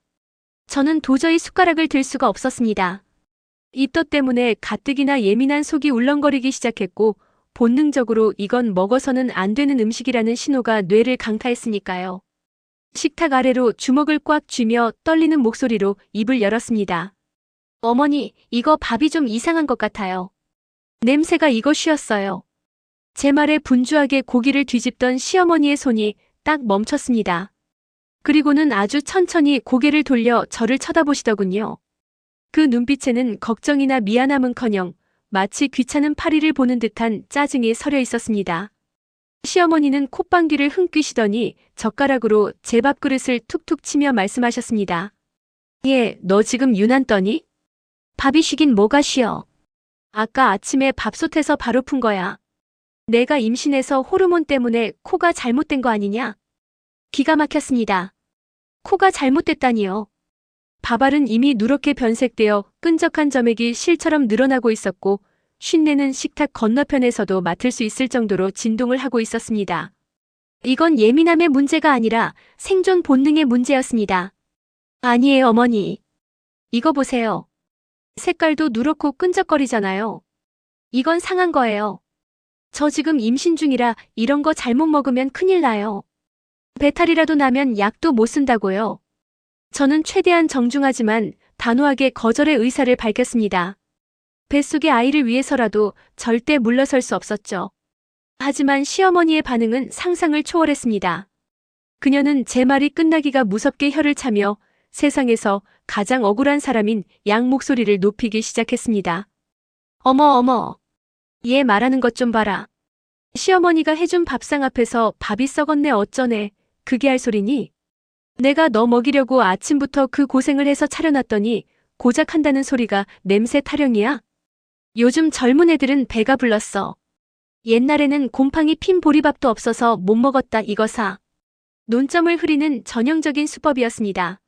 저는 도저히 숟가락을 들 수가 없었습니다. 입덧 때문에 가뜩이나 예민한 속이 울렁거리기 시작했고 본능적으로 이건 먹어서는 안 되는 음식이라는 신호가 뇌를 강타했으니까요. 식탁 아래로 주먹을 꽉 쥐며 떨리는 목소리로 입을 열었습니다. 어머니, 이거 밥이 좀 이상한 것 같아요. 냄새가 이것이었어요. 제 말에 분주하게 고기를 뒤집던 시어머니의 손이 딱 멈췄습니다. 그리고는 아주 천천히 고개를 돌려 저를 쳐다보시더군요. 그 눈빛에는 걱정이나 미안함은커녕 마치 귀찮은 파리를 보는 듯한 짜증이 서려 있었습니다. 시어머니는 콧방귀를 흥귀시더니 젓가락으로 제 밥그릇을 툭툭 치며 말씀하셨습니다. 예, 너 지금 유난 떠니? 밥이 쉬긴 뭐가 쉬어. 아까 아침에 밥솥에서 바로 푼 거야. 내가 임신해서 호르몬 때문에 코가 잘못된 거 아니냐? 기가 막혔습니다. 코가 잘못됐다니요. 밥알은 이미 누렇게 변색되어 끈적한 점액이 실처럼 늘어나고 있었고 쉰내는 식탁 건너편에서도 맡을 수 있을 정도로 진동을 하고 있었습니다. 이건 예민함의 문제가 아니라 생존 본능의 문제였습니다. 아니에요, 어머니. 이거 보세요. 색깔도 누렇고 끈적거리잖아요. 이건 상한 거예요. 저 지금 임신 중이라 이런 거 잘못 먹으면 큰일 나요. 배탈이라도 나면 약도 못 쓴다고요. 저는 최대한 정중하지만 단호하게 거절의 의사를 밝혔습니다. 뱃속의 아이를 위해서라도 절대 물러설 수 없었죠. 하지만 시어머니의 반응은 상상을 초월했습니다. 그녀는 제 말이 끝나기가 무섭게 혀를 차며 세상에서 가장 억울한 사람인 양 목소리를 높이기 시작했습니다. 어머 어머. 얘 말하는 것 좀 봐라. 시어머니가 해준 밥상 앞에서 밥이 썩었네 어쩌네. 그게 할 소리니? 내가 너 먹이려고 아침부터 그 고생을 해서 차려놨더니 고작 한다는 소리가 냄새 타령이야? 요즘 젊은 애들은 배가 불렀어. 옛날에는 곰팡이 핀 보리밥도 없어서 못 먹었다 이거사. 논점을 흐리는 전형적인 수법이었습니다.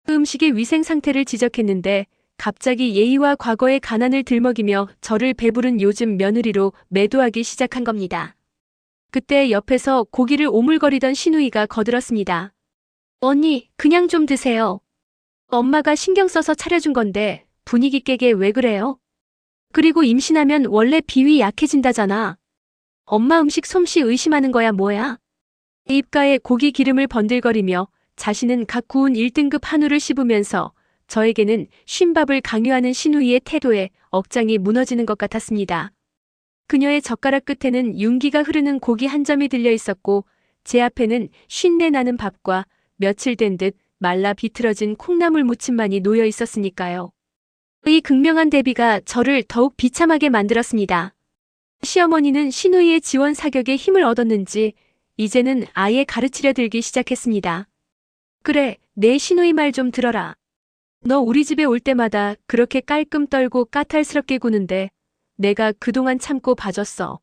음식의 위생 상태를 지적했는데 갑자기 예의와 과거의 가난을 들먹이며 저를 배부른 요즘 며느리로 매도하기 시작한 겁니다. 그때 옆에서 고기를 오물거리던 시누이가 거들었습니다. 언니, 그냥 좀 드세요. 엄마가 신경 써서 차려준 건데 분위기 깨게 왜 그래요? 그리고 임신하면 원래 비위 약해진다잖아. 엄마 음식 솜씨 의심하는 거야 뭐야? 입가에 고기 기름을 번들거리며 자신은 각 구운 1등급 한우를 씹으면서 저에게는 쉰밥을 강요하는 시누이의 태도에 억장이 무너지는 것 같았습니다. 그녀의 젓가락 끝에는 윤기가 흐르는 고기 한 점이 들려 있었고 제 앞에는 쉰내 나는 밥과 며칠 된 듯 말라 비틀어진 콩나물 무침만이 놓여 있었으니까요. 이 극명한 대비가 저를 더욱 비참하게 만들었습니다. 시어머니는 시누이의 지원 사격에 힘을 얻었는지 이제는 아예 가르치려 들기 시작했습니다. 그래, 내 시누이 말 좀 들어라. 너 우리 집에 올 때마다 그렇게 깔끔 떨고 까탈스럽게 구는데 내가 그동안 참고 봐줬어.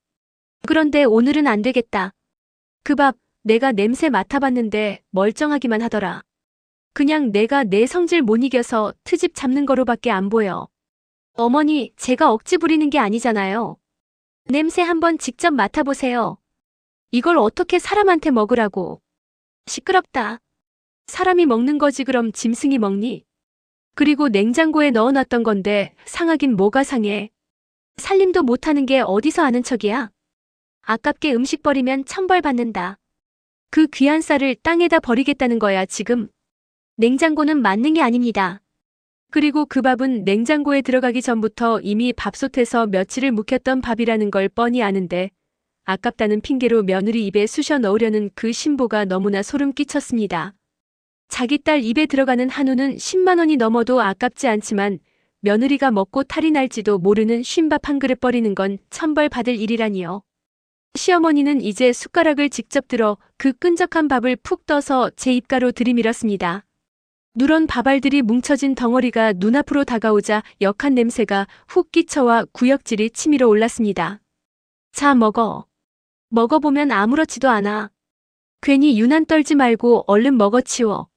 그런데 오늘은 안 되겠다. 그 밥 내가 냄새 맡아봤는데 멀쩡하기만 하더라. 그냥 내가 내 성질 못 이겨서 트집 잡는 거로밖에 안 보여. 어머니, 제가 억지 부리는 게 아니잖아요. 냄새 한번 직접 맡아보세요. 이걸 어떻게 사람한테 먹으라고. 시끄럽다. 사람이 먹는 거지 그럼 짐승이 먹니? 그리고 냉장고에 넣어놨던 건데 상하긴 뭐가 상해. 살림도 못하는 게 어디서 아는 척이야? 아깝게 음식 버리면 천벌 받는다. 그 귀한 쌀을 땅에다 버리겠다는 거야 지금. 냉장고는 맞는 게 아닙니다. 그리고 그 밥은 냉장고에 들어가기 전부터 이미 밥솥에서 며칠을 묵혔던 밥이라는 걸 뻔히 아는데 아깝다는 핑계로 며느리 입에 쑤셔 넣으려는 그 신보가 너무나 소름 끼쳤습니다. 자기 딸 입에 들어가는 한우는 10만 원이 넘어도 아깝지 않지만 며느리가 먹고 탈이 날지도 모르는 쉰밥 한 그릇 버리는 건 천벌 받을 일이라니요. 시어머니는 이제 숟가락을 직접 들어 그 끈적한 밥을 푹 떠서 제 입가로 들이밀었습니다. 누런 밥알들이 뭉쳐진 덩어리가 눈앞으로 다가오자 역한 냄새가 훅 끼쳐와 구역질이 치밀어 올랐습니다. 자, 먹어. 먹어보면 아무렇지도 않아. 괜히 유난 떨지 말고 얼른 먹어치워.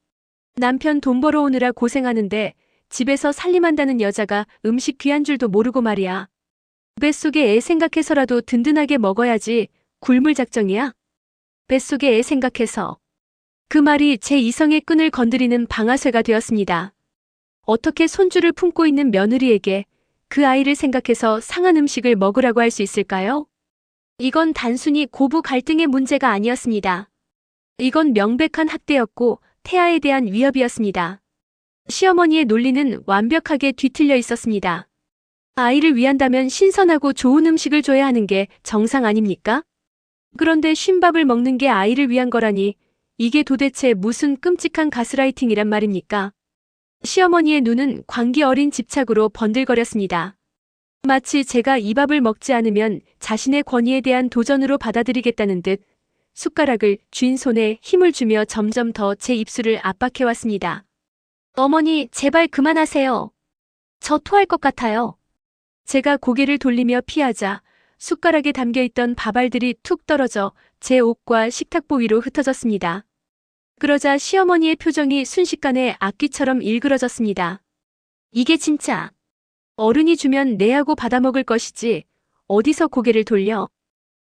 남편 돈 벌어오느라 고생하는데 집에서 살림한다는 여자가 음식 귀한 줄도 모르고 말이야. 뱃속에 애 생각해서라도 든든하게 먹어야지. 굶을 작정이야? 뱃속에 애 생각해서. 그 말이 제 이성의 끈을 건드리는 방아쇠가 되었습니다. 어떻게 손주를 품고 있는 며느리에게 그 아이를 생각해서 상한 음식을 먹으라고 할 수 있을까요? 이건 단순히 고부 갈등의 문제가 아니었습니다. 이건 명백한 학대였고 태아에 대한 위협이었습니다. 시어머니의 논리는 완벽하게 뒤틀려 있었습니다. 아이를 위한다면 신선하고 좋은 음식을 줘야 하는 게 정상 아닙니까? 그런데 쉰밥을 먹는 게 아이를 위한 거라니 이게 도대체 무슨 끔찍한 가스라이팅이란 말입니까? 시어머니의 눈은 광기 어린 집착으로 번들거렸습니다. 마치 제가 이 밥을 먹지 않으면 자신의 권위에 대한 도전으로 받아들이겠다는 듯 숟가락을 쥔 손에 힘을 주며 점점 더 제 입술을 압박해왔습니다. 어머니, 제발 그만하세요. 저 토할 것 같아요. 제가 고개를 돌리며 피하자 숟가락에 담겨있던 밥알들이 툭 떨어져 제 옷과 식탁보 위로 흩어졌습니다. 그러자 시어머니의 표정이 순식간에 악기처럼 일그러졌습니다. 이게 진짜 어른이 주면 내하고 받아먹을 것이지 어디서 고개를 돌려.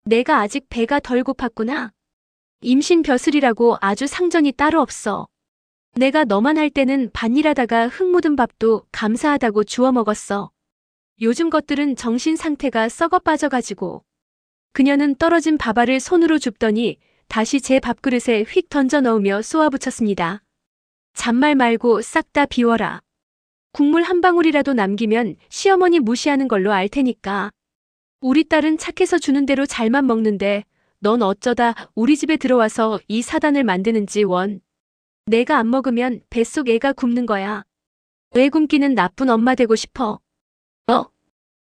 내가 아직 배가 덜 고팠구나. 임신 벼슬이라고 아주 상전이 따로 없어. 내가 너만 할 때는 밭일하다가 흙 묻은 밥도 감사하다고 주워 먹었어. 요즘 것들은 정신 상태가 썩어 빠져가지고. 그녀는 떨어진 밥알을 손으로 줍더니 다시 제 밥그릇에 휙 던져 넣으며 쏘아붙였습니다. 잔말 말고 싹 다 비워라. 국물 한 방울이라도 남기면 시어머니 무시하는 걸로 알 테니까. 우리 딸은 착해서 주는 대로 잘만 먹는데 넌 어쩌다 우리 집에 들어와서 이 사단을 만드는지 원. 내가 안 먹으면 뱃속 애가 굶는 거야. 왜 굶기는 나쁜 엄마 되고 싶어?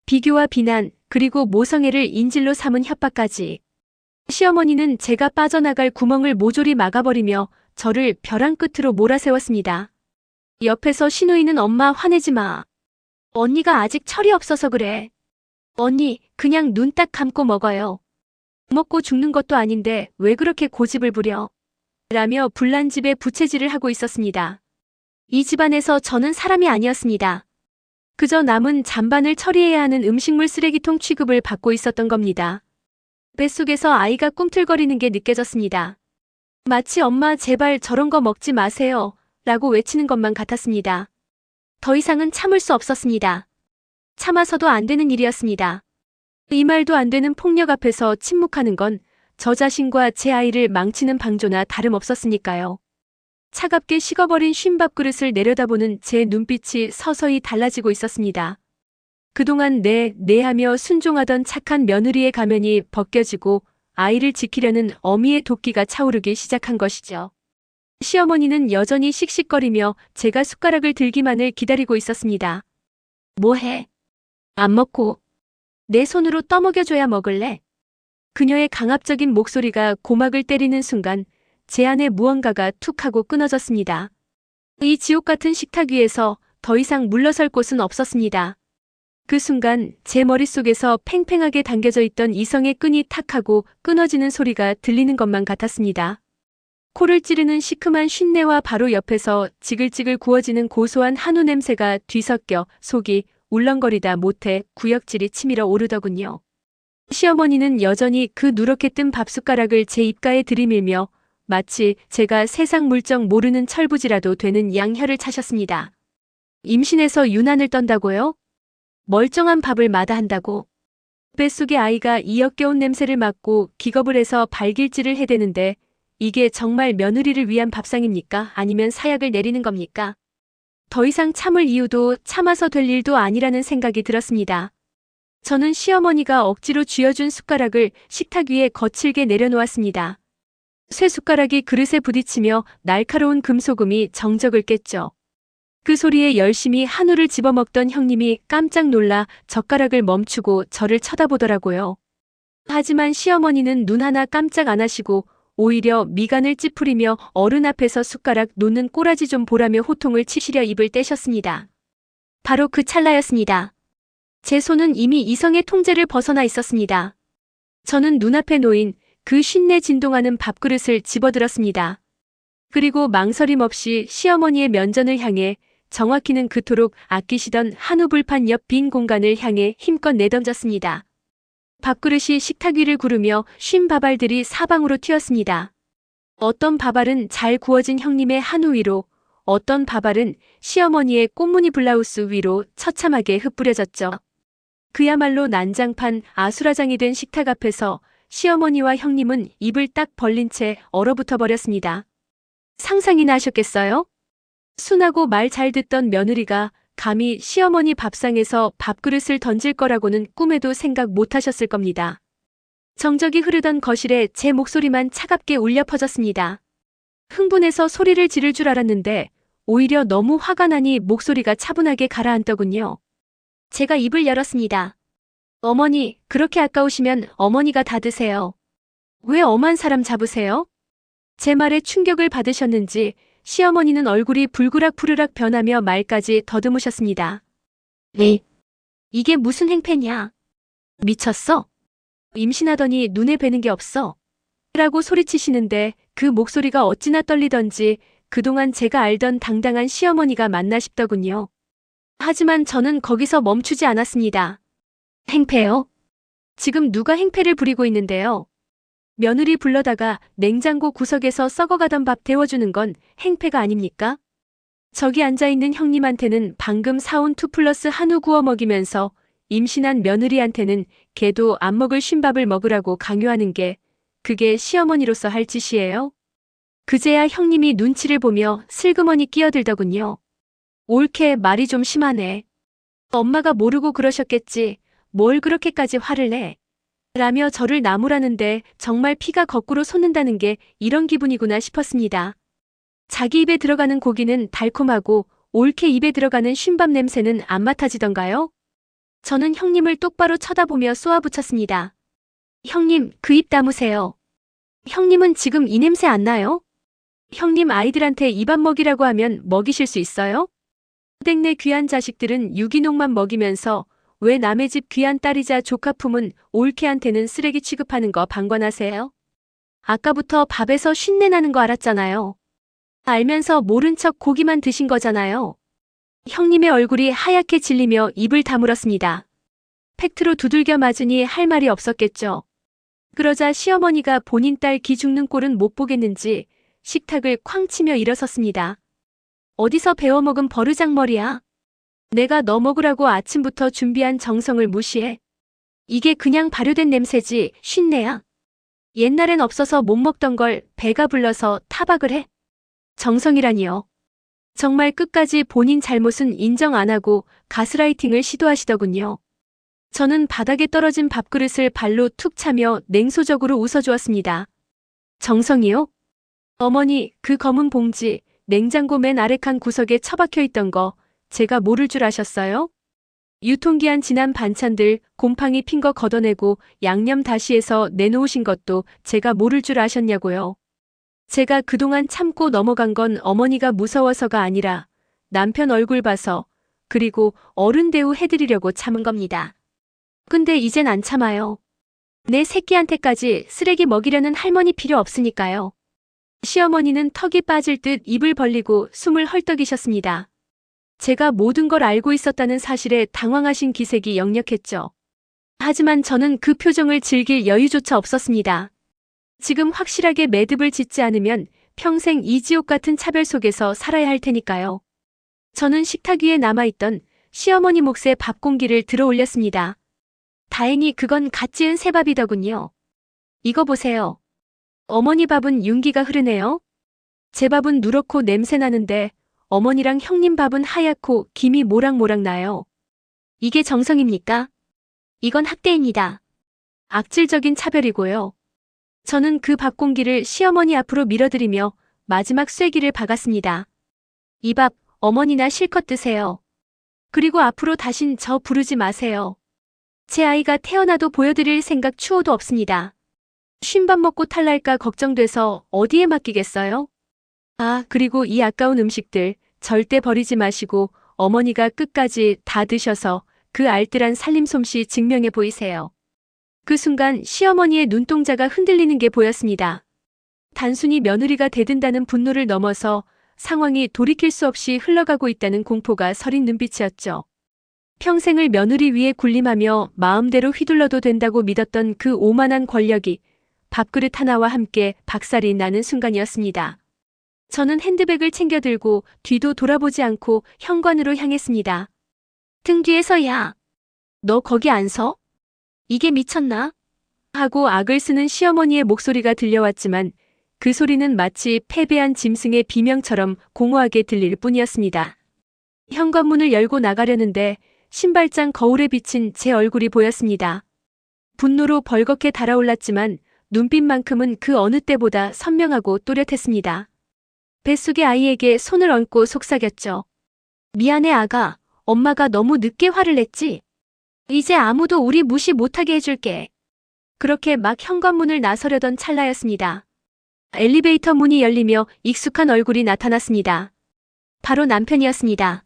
비교와 비난, 그리고 모성애를 인질로 삼은 협박까지. 시어머니는 제가 빠져나갈 구멍을 모조리 막아버리며 저를 벼랑 끝으로 몰아세웠습니다. 옆에서 시누이는 엄마 화내지 마. 언니가 아직 철이 없어서 그래. 언니, 그냥 눈 딱 감고 먹어요. 먹고 죽는 것도 아닌데 왜 그렇게 고집을 부려? 라며 불난 집에 부채질을 하고 있었습니다. 이 집안에서 저는 사람이 아니었습니다. 그저 남은 잔반을 처리해야 하는 음식물 쓰레기통 취급을 받고 있었던 겁니다. 뱃속에서 아이가 꿈틀거리는 게 느껴졌습니다. 마치 엄마 제발 저런 거 먹지 마세요 라고 외치는 것만 같았습니다. 더 이상은 참을 수 없었습니다. 참아서도 안 되는 일이었습니다. 이 말도 안 되는 폭력 앞에서 침묵하는 건 저 자신과 제 아이를 망치는 방조나 다름없었으니까요. 차갑게 식어버린 쉰밥그릇을 내려다보는 제 눈빛이 서서히 달라지고 있었습니다. 그동안 네 하며 순종하던 착한 며느리의 가면이 벗겨지고 아이를 지키려는 어미의 도끼가 차오르기 시작한 것이죠. 시어머니는 여전히 씩씩거리며 제가 숟가락을 들기만을 기다리고 있었습니다. 뭐해? 안 먹고. 내 손으로 떠먹여줘야 먹을래? 그녀의 강압적인 목소리가 고막을 때리는 순간 제 안에 무언가가 툭 하고 끊어졌습니다. 이 지옥 같은 식탁 위에서 더 이상 물러설 곳은 없었습니다. 그 순간 제 머릿속에서 팽팽하게 당겨져 있던 이성의 끈이 탁 하고 끊어지는 소리가 들리는 것만 같았습니다. 코를 찌르는 시큼한 쉰내와 바로 옆에서 지글지글 구워지는 고소한 한우 냄새가 뒤섞여 속이 울렁거리다 못해 구역질이 치밀어 오르더군요. 시어머니는 여전히 그 누렇게 뜬 밥숟가락을 제 입가에 들이밀며 마치 제가 세상 물정 모르는 철부지라도 되는 양혀를 차셨습니다. 임신해서 유난을 떤다고요? 멀쩡한 밥을 마다한다고? 뱃속의 아이가 이 역겨운 냄새를 맡고 기겁을 해서 발길질을 해대는데 이게 정말 며느리를 위한 밥상입니까? 아니면 사약을 내리는 겁니까? 더 이상 참을 이유도 참아서 될 일도 아니라는 생각이 들었습니다. 저는 시어머니가 억지로 쥐어준 숟가락을 식탁 위에 거칠게 내려놓았습니다. 쇠 숟가락이 그릇에 부딪히며 날카로운 금소금이 정적을 깼죠. 그 소리에 열심히 한우를 집어먹던 형님이 깜짝 놀라 젓가락을 멈추고 저를 쳐다보더라고요. 하지만 시어머니는 눈 하나 깜짝 안 하시고 오히려 미간을 찌푸리며 어른 앞에서 숟가락 놓는 꼬라지 좀 보라며 호통을 치시려 입을 떼셨습니다. 바로 그 찰나였습니다. 제 손은 이미 이성의 통제를 벗어나 있었습니다. 저는 눈앞에 놓인 그 쉰내 진동하는 밥그릇을 집어들었습니다. 그리고 망설임 없이 시어머니의 면전을 향해 정확히는 그토록 아끼시던 한우 불판 옆 빈 공간을 향해 힘껏 내던졌습니다. 밥그릇이 식탁 위를 구르며 쉰 밥알들이 사방으로 튀었습니다. 어떤 밥알은 잘 구워진 형님의 한우 위로, 어떤 밥알은 시어머니의 꽃무늬 블라우스 위로 처참하게 흩뿌려졌죠. 그야말로 난장판 아수라장이 된 식탁 앞에서 시어머니와 형님은 입을 딱 벌린 채 얼어붙어 버렸습니다. 상상이나 하셨겠어요? 순하고 말 잘 듣던 며느리가 감히 시어머니 밥상에서 밥그릇을 던질 거라고는 꿈에도 생각 못 하셨을 겁니다. 정적이 흐르던 거실에 제 목소리만 차갑게 울려 퍼졌습니다. 흥분해서 소리를 지를 줄 알았는데 오히려 너무 화가 나니 목소리가 차분하게 가라앉더군요. 제가 입을 열었습니다. 어머니, 그렇게 아까우시면 어머니가 다 드세요. 왜 엄한 사람 잡으세요? 제 말에 충격을 받으셨는지 시어머니는 얼굴이 불그락 푸르락 변하며 말까지 더듬으셨습니다. 네. 이게 무슨 행패냐? 미쳤어? 임신하더니 눈에 뵈는 게 없어? 라고 소리치시는데 그 목소리가 어찌나 떨리던지 그동안 제가 알던 당당한 시어머니가 맞나 싶더군요. 하지만 저는 거기서 멈추지 않았습니다. 행패요? 지금 누가 행패를 부리고 있는데요? 며느리 불러다가 냉장고 구석에서 썩어가던 밥 데워주는 건 행패가 아닙니까? 저기 앉아있는 형님한테는 방금 사온 2+1 한우 구워 먹이면서 임신한 며느리한테는 걔도 안 먹을 쉰밥을 먹으라고 강요하는 게 그게 시어머니로서 할 짓이에요? 그제야 형님이 눈치를 보며 슬그머니 끼어들더군요. 옳게 말이 좀 심하네. 엄마가 모르고 그러셨겠지. 뭘 그렇게까지 화를 내? 라며 저를 나무라는데 정말 피가 거꾸로 솟는다는 게 이런 기분이구나 싶었습니다. 자기 입에 들어가는 고기는 달콤하고 옳게 입에 들어가는 쉰밥 냄새는 안 맡아지던가요? 저는 형님을 똑바로 쳐다보며 쏘아붙였습니다. 형님, 그 입 다무세요. 형님은 지금 이 냄새 안 나요? 형님 아이들한테 입안 먹이라고 하면 먹이실 수 있어요? 땡내 귀한 자식들은 유기농만 먹이면서 왜 남의 집 귀한 딸이자 조카 품은 올케한테는 쓰레기 취급하는 거 방관하세요? 아까부터 밥에서 쉰내 나는 거 알았잖아요. 알면서 모른 척 고기만 드신 거잖아요. 형님의 얼굴이 하얗게 질리며 입을 다물었습니다. 팩트로 두들겨 맞으니 할 말이 없었겠죠. 그러자 시어머니가 본인 딸 기 죽는 꼴은 못 보겠는지 식탁을 쾅 치며 일어섰습니다. 어디서 배워먹은 버르장머리야? 내가 너 먹으라고 아침부터 준비한 정성을 무시해? 이게 그냥 발효된 냄새지 쉰내야. 옛날엔 없어서 못 먹던 걸 배가 불러서 타박을 해? 정성이라니요. 정말 끝까지 본인 잘못은 인정 안 하고 가스라이팅을 시도하시더군요. 저는 바닥에 떨어진 밥그릇을 발로 툭 차며 냉소적으로 웃어주었습니다. 정성이요? 어머니, 그 검은 봉지, 냉장고 맨 아래 칸 구석에 처박혀 있던 거 제가 모를 줄 아셨어요? 유통기한 지난 반찬들 곰팡이 핀 거 걷어내고 양념 다시 해서 내놓으신 것도 제가 모를 줄 아셨냐고요. 제가 그동안 참고 넘어간 건 어머니가 무서워서가 아니라 남편 얼굴 봐서 그리고 어른 대우 해드리려고 참은 겁니다. 근데 이젠 안 참아요. 내 새끼한테까지 쓰레기 먹이려는 할머니 필요 없으니까요. 시어머니는 턱이 빠질 듯 입을 벌리고 숨을 헐떡이셨습니다. 제가 모든 걸 알고 있었다는 사실에 당황하신 기색이 역력했죠. 하지만 저는 그 표정을 즐길 여유조차 없었습니다. 지금 확실하게 매듭을 짓지 않으면 평생 이 지옥 같은 차별 속에서 살아야 할 테니까요. 저는 식탁 위에 남아있던 시어머니 몫의 밥 공기를 들어 올렸습니다. 다행히 그건 갓 지은 새밥이더군요. 이거 보세요. 어머니 밥은 윤기가 흐르네요. 제 밥은 누렇고 냄새 나는데 어머니랑 형님 밥은 하얗고 김이 모락모락 나요. 이게 정성입니까? 이건 학대입니다. 악질적인 차별이고요. 저는 그 밥 공기를 시어머니 앞으로 밀어드리며 마지막 쐐기를 박았습니다. 이 밥 어머니나 실컷 드세요. 그리고 앞으로 다신 저 부르지 마세요. 제 아이가 태어나도 보여드릴 생각 추호도 없습니다. 쉰밥 먹고 탈날까 걱정돼서 어디에 맡기겠어요? 아, 그리고 이 아까운 음식들 절대 버리지 마시고 어머니가 끝까지 다 드셔서 그 알뜰한 살림 솜씨 증명해 보이세요. 그 순간 시어머니의 눈동자가 흔들리는 게 보였습니다. 단순히 며느리가 대든다는 분노를 넘어서 상황이 돌이킬 수 없이 흘러가고 있다는 공포가 서린 눈빛이었죠. 평생을 며느리 위에 군림하며 마음대로 휘둘러도 된다고 믿었던 그 오만한 권력이 밥그릇 하나와 함께 박살이 나는 순간이었습니다. 저는 핸드백을 챙겨 들고 뒤도 돌아보지 않고 현관으로 향했습니다. 등 뒤에서 야, 너 거기 안 서? 이게 미쳤나? 하고 악을 쓰는 시어머니의 목소리가 들려왔지만 그 소리는 마치 패배한 짐승의 비명처럼 공허하게 들릴 뿐이었습니다. 현관문을 열고 나가려는데 신발장 거울에 비친 제 얼굴이 보였습니다. 분노로 벌겋게 달아올랐지만 눈빛만큼은 그 어느 때보다 선명하고 또렷했습니다. 뱃속의 아이에게 손을 얹고 속삭였죠. 미안해 아가, 엄마가 너무 늦게 화를 냈지? 이제 아무도 우리 무시 못하게 해줄게. 그렇게 막 현관문을 나서려던 찰나였습니다. 엘리베이터 문이 열리며 익숙한 얼굴이 나타났습니다. 바로 남편이었습니다.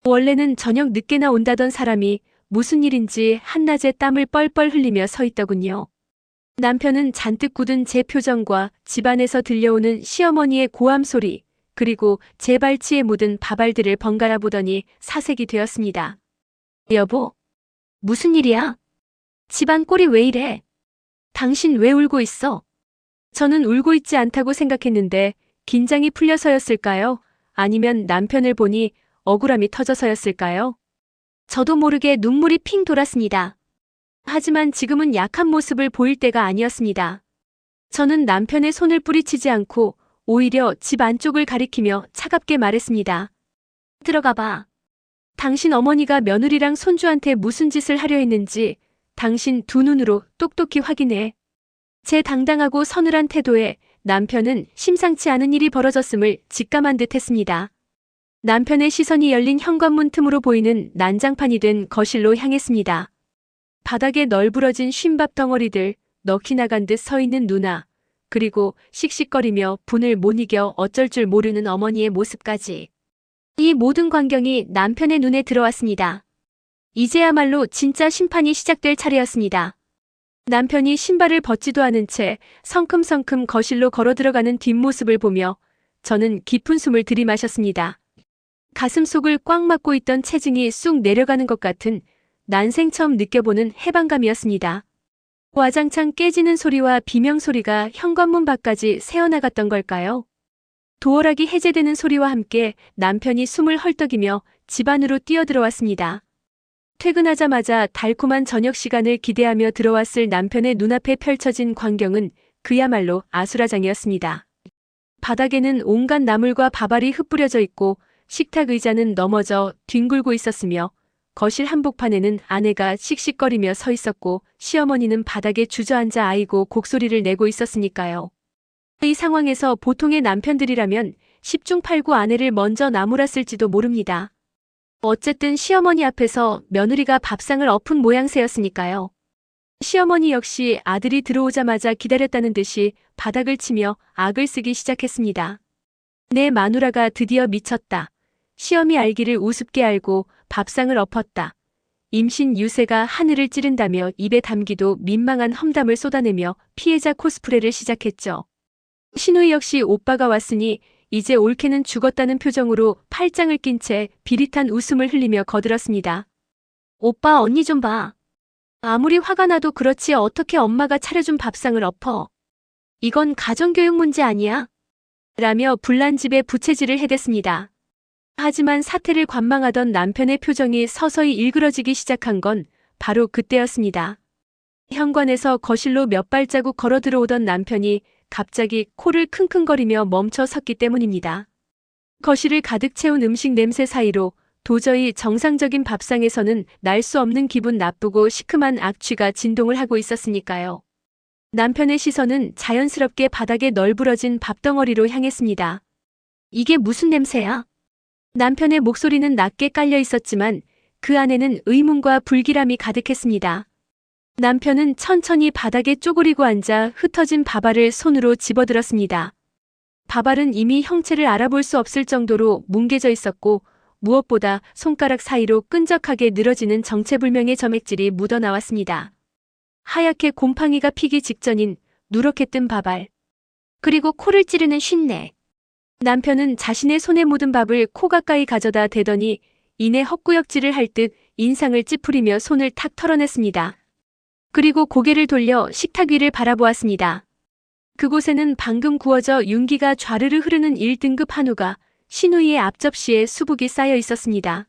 원래는 저녁 늦게나 온다던 사람이 무슨 일인지 한낮에 땀을 뻘뻘 흘리며 서 있더군요. 남편은 잔뜩 굳은 제 표정과 집안에서 들려오는 시어머니의 고함 소리, 그리고 제 발치에 묻은 밥알들을 번갈아 보더니 사색이 되었습니다. 여보, 무슨 일이야? 집안 꼴이 왜 이래? 당신 왜 울고 있어? 저는 울고 있지 않다고 생각했는데 긴장이 풀려서였을까요? 아니면 남편을 보니 억울함이 터져서였을까요? 저도 모르게 눈물이 핑 돌았습니다. 하지만 지금은 약한 모습을 보일 때가 아니었습니다. 저는 남편의 손을 뿌리치지 않고 오히려 집 안쪽을 가리키며 차갑게 말했습니다. 들어가 봐. 당신 어머니가 며느리랑 손주한테 무슨 짓을 하려 했는지 당신 두 눈으로 똑똑히 확인해. 제 당당하고 서늘한 태도에 남편은 심상치 않은 일이 벌어졌음을 직감한 듯 했습니다. 남편의 시선이 열린 현관문 틈으로 보이는 난장판이 된 거실로 향했습니다. 바닥에 널브러진 쉰밥 덩어리들, 넋이 나간 듯 서 있는 누나, 그리고 씩씩거리며 분을 못 이겨 어쩔 줄 모르는 어머니의 모습까지. 이 모든 광경이 남편의 눈에 들어왔습니다. 이제야말로 진짜 심판이 시작될 차례였습니다. 남편이 신발을 벗지도 않은 채 성큼성큼 거실로 걸어 들어가는 뒷모습을 보며 저는 깊은 숨을 들이마셨습니다. 가슴속을 꽉 막고 있던 체중이 쑥 내려가는 것 같은 난생 처음 느껴보는 해방감이었습니다. 와장창 깨지는 소리와 비명소리가 현관문 밖까지 새어나갔던 걸까요? 도어락이 해제되는 소리와 함께 남편이 숨을 헐떡이며 집 안으로 뛰어들어왔습니다. 퇴근하자마자 달콤한 저녁 시간을 기대하며 들어왔을 남편의 눈앞에 펼쳐진 광경은 그야말로 아수라장이었습니다. 바닥에는 온갖 나물과 밥알이 흩뿌려져 있고 식탁 의자는 넘어져 뒹굴고 있었으며 거실 한복판에는 아내가 씩씩거리며 서 있었고 시어머니는 바닥에 주저앉아 아이고 곡소리를 내고 있었으니까요. 이 상황에서 보통의 남편들이라면 10중 8구 아내를 먼저 나무랐을지도 모릅니다. 어쨌든 시어머니 앞에서 며느리가 밥상을 엎은 모양새였으니까요. 시어머니 역시 아들이 들어오자마자 기다렸다는 듯이 바닥을 치며 악을 쓰기 시작했습니다. 내 마누라가 드디어 미쳤다. 시험이 알기를 우습게 알고 밥상을 엎었다. 임신 유세가 하늘을 찌른다며 입에 담기도 민망한 험담을 쏟아내며 피해자 코스프레를 시작했죠. 신우이 역시 오빠가 왔으니 이제 올케는 죽었다는 표정으로 팔짱을 낀 채 비릿한 웃음을 흘리며 거들었습니다. 오빠 언니 좀 봐. 아무리 화가 나도 그렇지 어떻게 엄마가 차려준 밥상을 엎어. 이건 가정교육 문제 아니야? 라며 불난 집에 부채질을 해댔습니다. 하지만 사태를 관망하던 남편의 표정이 서서히 일그러지기 시작한 건 바로 그때였습니다. 현관에서 거실로 몇 발자국 걸어 들어오던 남편이 갑자기 코를 킁킁거리며 멈춰 섰기 때문입니다. 거실을 가득 채운 음식 냄새 사이로 도저히 정상적인 밥상에서는 날 수 없는 기분 나쁘고 시큼한 악취가 진동을 하고 있었으니까요. 남편의 시선은 자연스럽게 바닥에 널브러진 밥덩어리로 향했습니다. 이게 무슨 냄새야? 남편의 목소리는 낮게 깔려 있었지만 그 안에는 의문과 불길함이 가득했습니다. 남편은 천천히 바닥에 쪼그리고 앉아 흩어진 밥알을 손으로 집어들었습니다. 밥알은 이미 형체를 알아볼 수 없을 정도로 뭉개져 있었고 무엇보다 손가락 사이로 끈적하게 늘어지는 정체불명의 점액질이 묻어나왔습니다. 하얗게 곰팡이가 피기 직전인 누렇게 뜬 밥알. 그리고 코를 찌르는 쉰내. 남편은 자신의 손에 묻은 밥을 코 가까이 가져다 대더니 이내 헛구역질을 할 듯 인상을 찌푸리며 손을 탁 털어냈습니다. 그리고 고개를 돌려 식탁 위를 바라보았습니다. 그곳에는 방금 구워져 윤기가 좌르르 흐르는 1등급 한우가 신우이의 앞접시에 수북이 쌓여 있었습니다.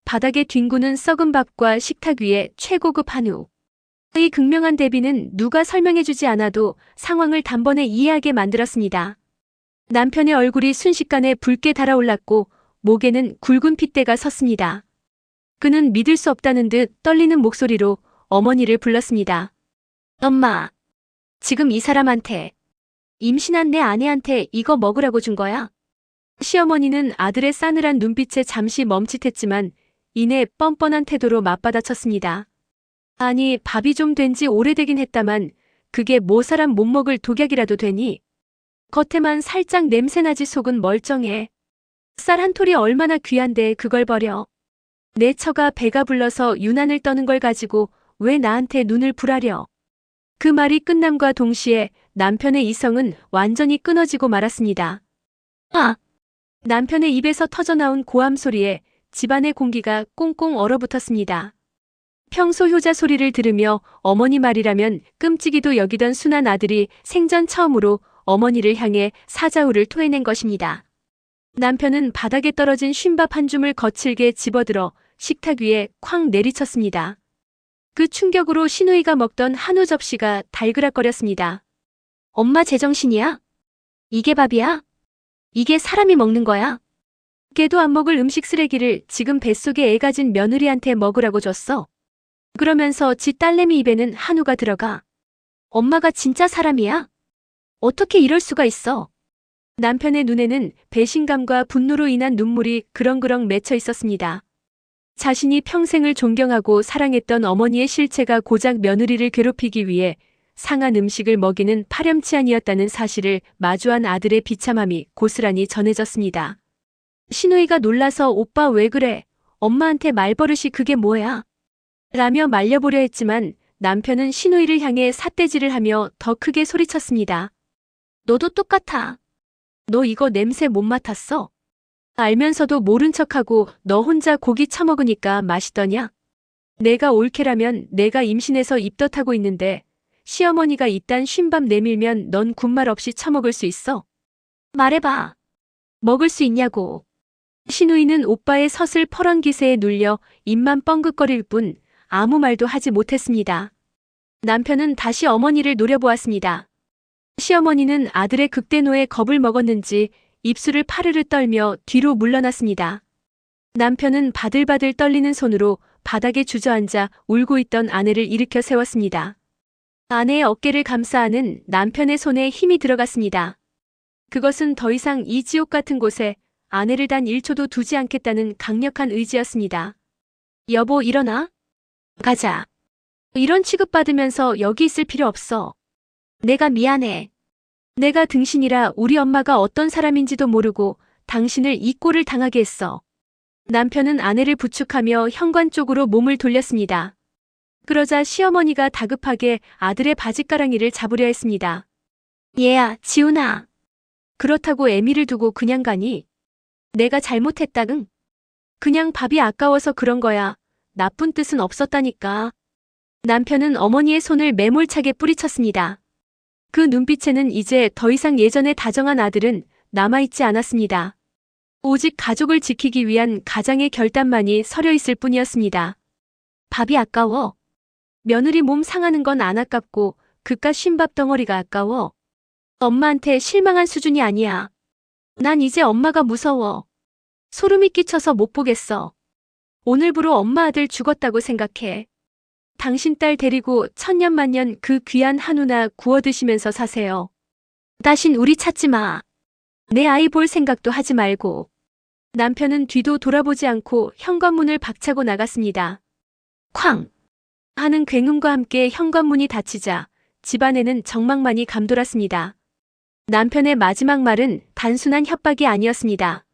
바닥에 뒹구는 썩은 밥과 식탁 위에 최고급 한우. 이 극명한 대비는 누가 설명해주지 않아도 상황을 단번에 이해하게 만들었습니다. 남편의 얼굴이 순식간에 붉게 달아올랐고 목에는 굵은 핏대가 섰습니다. 그는 믿을 수 없다는 듯 떨리는 목소리로 어머니를 불렀습니다. 엄마, 지금 이 사람한테, 임신한 내 아내한테 이거 먹으라고 준 거야? 시어머니는 아들의 싸늘한 눈빛에 잠시 멈칫했지만 이내 뻔뻔한 태도로 맞받아쳤습니다. 아니, 밥이 좀 된 지 오래되긴 했다만 그게 뭐 사람 못 먹을 독약이라도 되니? 겉에만 살짝 냄새나지 속은 멀쩡해. 쌀 한 톨이 얼마나 귀한데 그걸 버려. 내 처가 배가 불러서 유난을 떠는 걸 가지고 왜 나한테 눈을 불하려. 그 말이 끝남과 동시에 남편의 이성은 완전히 끊어지고 말았습니다. 아! 남편의 입에서 터져나온 고함 소리에 집안의 공기가 꽁꽁 얼어붙었습니다. 평소 효자 소리를 들으며 어머니 말이라면 끔찍이도 여기던 순한 아들이 생전 처음으로 어머니를 향해 사자우를 토해낸 것입니다. 남편은 바닥에 떨어진 쉰밥 한 줌을 거칠게 집어들어 식탁 위에 쾅 내리쳤습니다. 그 충격으로 신우이가 먹던 한우 접시가 달그락거렸습니다. 엄마 제정신이야? 이게 밥이야? 이게 사람이 먹는 거야? 깨도 안 먹을 음식 쓰레기를 지금 뱃속에 애 가진 며느리한테 먹으라고 줬어. 그러면서 지 딸내미 입에는 한우가 들어가. 엄마가 진짜 사람이야? 어떻게 이럴 수가 있어? 남편의 눈에는 배신감과 분노로 인한 눈물이 그렁그렁 맺혀 있었습니다. 자신이 평생을 존경하고 사랑했던 어머니의 실체가 고작 며느리를 괴롭히기 위해 상한 음식을 먹이는 파렴치한이었다는 사실을 마주한 아들의 비참함이 고스란히 전해졌습니다. 신우이가 놀라서 오빠 왜 그래? 엄마한테 말버릇이 그게 뭐야? 라며 말려보려 했지만 남편은 신우이를 향해 삿대질을 하며 더 크게 소리쳤습니다. 너도 똑같아. 너 이거 냄새 못 맡았어? 알면서도 모른 척하고 너 혼자 고기 처먹으니까 맛있더냐? 내가 올케라면 내가 임신해서 입덧하고 있는데 시어머니가 이딴 쉰밥 내밀면 넌 군말 없이 처먹을 수 있어? 말해봐. 먹을 수 있냐고. 신우이는 오빠의 서슬 퍼런 기세에 눌려 입만 뻥긋거릴 뿐 아무 말도 하지 못했습니다. 남편은 다시 어머니를 노려보았습니다. 시어머니는 아들의 극대노에 겁을 먹었는지 입술을 파르르 떨며 뒤로 물러났습니다. 남편은 바들바들 떨리는 손으로 바닥에 주저앉아 울고 있던 아내를 일으켜 세웠습니다. 아내의 어깨를 감싸 안은 남편의 손에 힘이 들어갔습니다. 그것은 더 이상 이 지옥 같은 곳에 아내를 단 1초도 두지 않겠다는 강력한 의지였습니다. 여보, 일어나. 가자. 이런 취급받으면서 여기 있을 필요 없어. 내가 미안해. 내가 등신이라 우리 엄마가 어떤 사람인지도 모르고 당신을 이 꼴을 당하게 했어. 남편은 아내를 부축하며 현관 쪽으로 몸을 돌렸습니다. 그러자 시어머니가 다급하게 아들의 바짓가랑이를 잡으려 했습니다. 얘야, 지훈아. 그렇다고 애미를 두고 그냥 가니? 내가 잘못했다, 응? 그냥 밥이 아까워서 그런 거야. 나쁜 뜻은 없었다니까. 남편은 어머니의 손을 매몰차게 뿌리쳤습니다. 그 눈빛에는 이제 더 이상 예전에 다정한 아들은 남아있지 않았습니다. 오직 가족을 지키기 위한 가장의 결단만이 서려 있을 뿐이었습니다. 밥이 아까워. 며느리 몸 상하는 건 안 아깝고 그깟 쉰밥 덩어리가 아까워. 엄마한테 실망한 수준이 아니야. 난 이제 엄마가 무서워. 소름이 끼쳐서 못 보겠어. 오늘부로 엄마 아들 죽었다고 생각해. 당신 딸 데리고 천년만년 그 귀한 한우나 구워 드시면서 사세요. 다신 우리 찾지 마. 내 아이 볼 생각도 하지 말고. 남편은 뒤도 돌아보지 않고 현관문을 박차고 나갔습니다. 쾅! 하는 굉음과 함께 현관문이 닫히자 집안에는 정막만이 감돌았습니다. 남편의 마지막 말은 단순한 협박이 아니었습니다.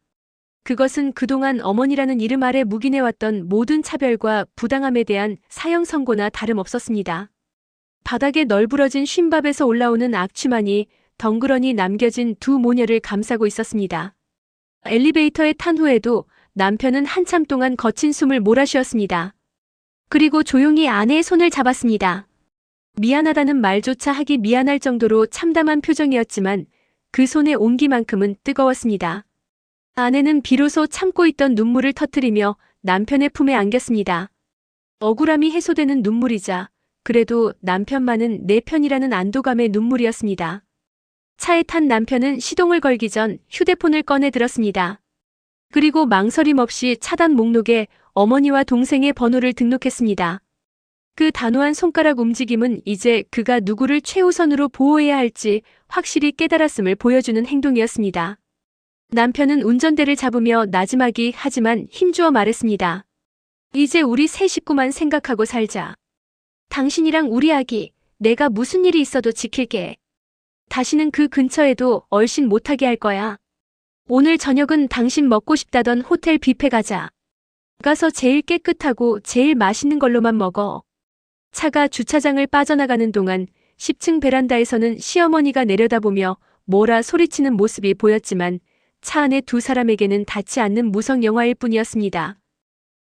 그것은 그동안 어머니라는 이름 아래 묵인해왔던 모든 차별과 부당함에 대한 사형 선고나 다름없었습니다. 바닥에 널브러진 쉰밥에서 올라오는 악취만이 덩그러니 남겨진 두 모녀를 감싸고 있었습니다. 엘리베이터에 탄 후에도 남편은 한참 동안 거친 숨을 몰아쉬었습니다. 그리고 조용히 아내의 손을 잡았습니다. 미안하다는 말조차 하기 미안할 정도로 참담한 표정이었지만 그 손의 온기만큼은 뜨거웠습니다. 아내는 비로소 참고 있던 눈물을 터뜨리며 남편의 품에 안겼습니다. 억울함이 해소되는 눈물이자 그래도 남편만은 내 편이라는 안도감의 눈물이었습니다. 차에 탄 남편은 시동을 걸기 전 휴대폰을 꺼내 들었습니다. 그리고 망설임 없이 차단 목록에 어머니와 동생의 번호를 등록했습니다. 그 단호한 손가락 움직임은 이제 그가 누구를 최우선으로 보호해야 할지 확실히 깨달았음을 보여주는 행동이었습니다. 남편은 운전대를 잡으며 나지막이 하지만 힘주어 말했습니다. 이제 우리 세 식구만 생각하고 살자. 당신이랑 우리 아기, 내가 무슨 일이 있어도 지킬게. 다시는 그 근처에도 얼씬 못하게 할 거야. 오늘 저녁은 당신 먹고 싶다던 호텔 뷔페 가자. 가서 제일 깨끗하고 제일 맛있는 걸로만 먹어. 차가 주차장을 빠져나가는 동안 10층 베란다에서는 시어머니가 내려다보며 뭐라 소리치는 모습이 보였지만 차 안의 두 사람에게는 닿지 않는 무성 영화일 뿐이었습니다.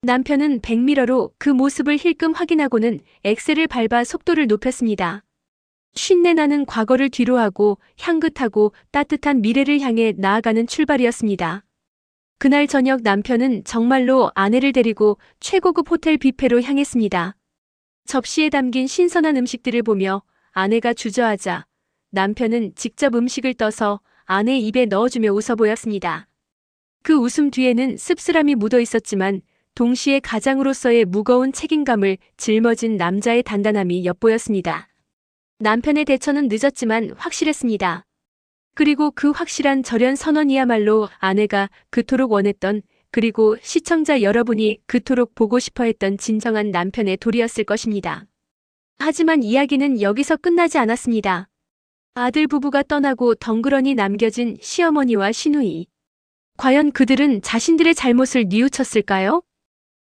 남편은 백미러로 그 모습을 힐끔 확인하고는 엑셀을 밟아 속도를 높였습니다. 쉰내 나는 과거를 뒤로하고 향긋하고 따뜻한 미래를 향해 나아가는 출발이었습니다. 그날 저녁 남편은 정말로 아내를 데리고 최고급 호텔 뷔페로 향했습니다. 접시에 담긴 신선한 음식들을 보며 아내가 주저하자 남편은 직접 음식을 떠서 아내 입에 넣어주며 웃어 보였습니다. 그 웃음 뒤에는 씁쓸함이 묻어 있었지만 동시에 가장으로서의 무거운 책임감을 짊어진 남자의 단단함이 엿보였습니다. 남편의 대처는 늦었지만 확실했습니다. 그리고 그 확실한 절연 선언이야말로 아내가 그토록 원했던, 그리고 시청자 여러분이 그토록 보고 싶어 했던 진정한 남편의 도리였을 것입니다. 하지만 이야기는 여기서 끝나지 않았습니다. 아들 부부가 떠나고 덩그러니 남겨진 시어머니와 시누이. 과연 그들은 자신들의 잘못을 뉘우쳤을까요?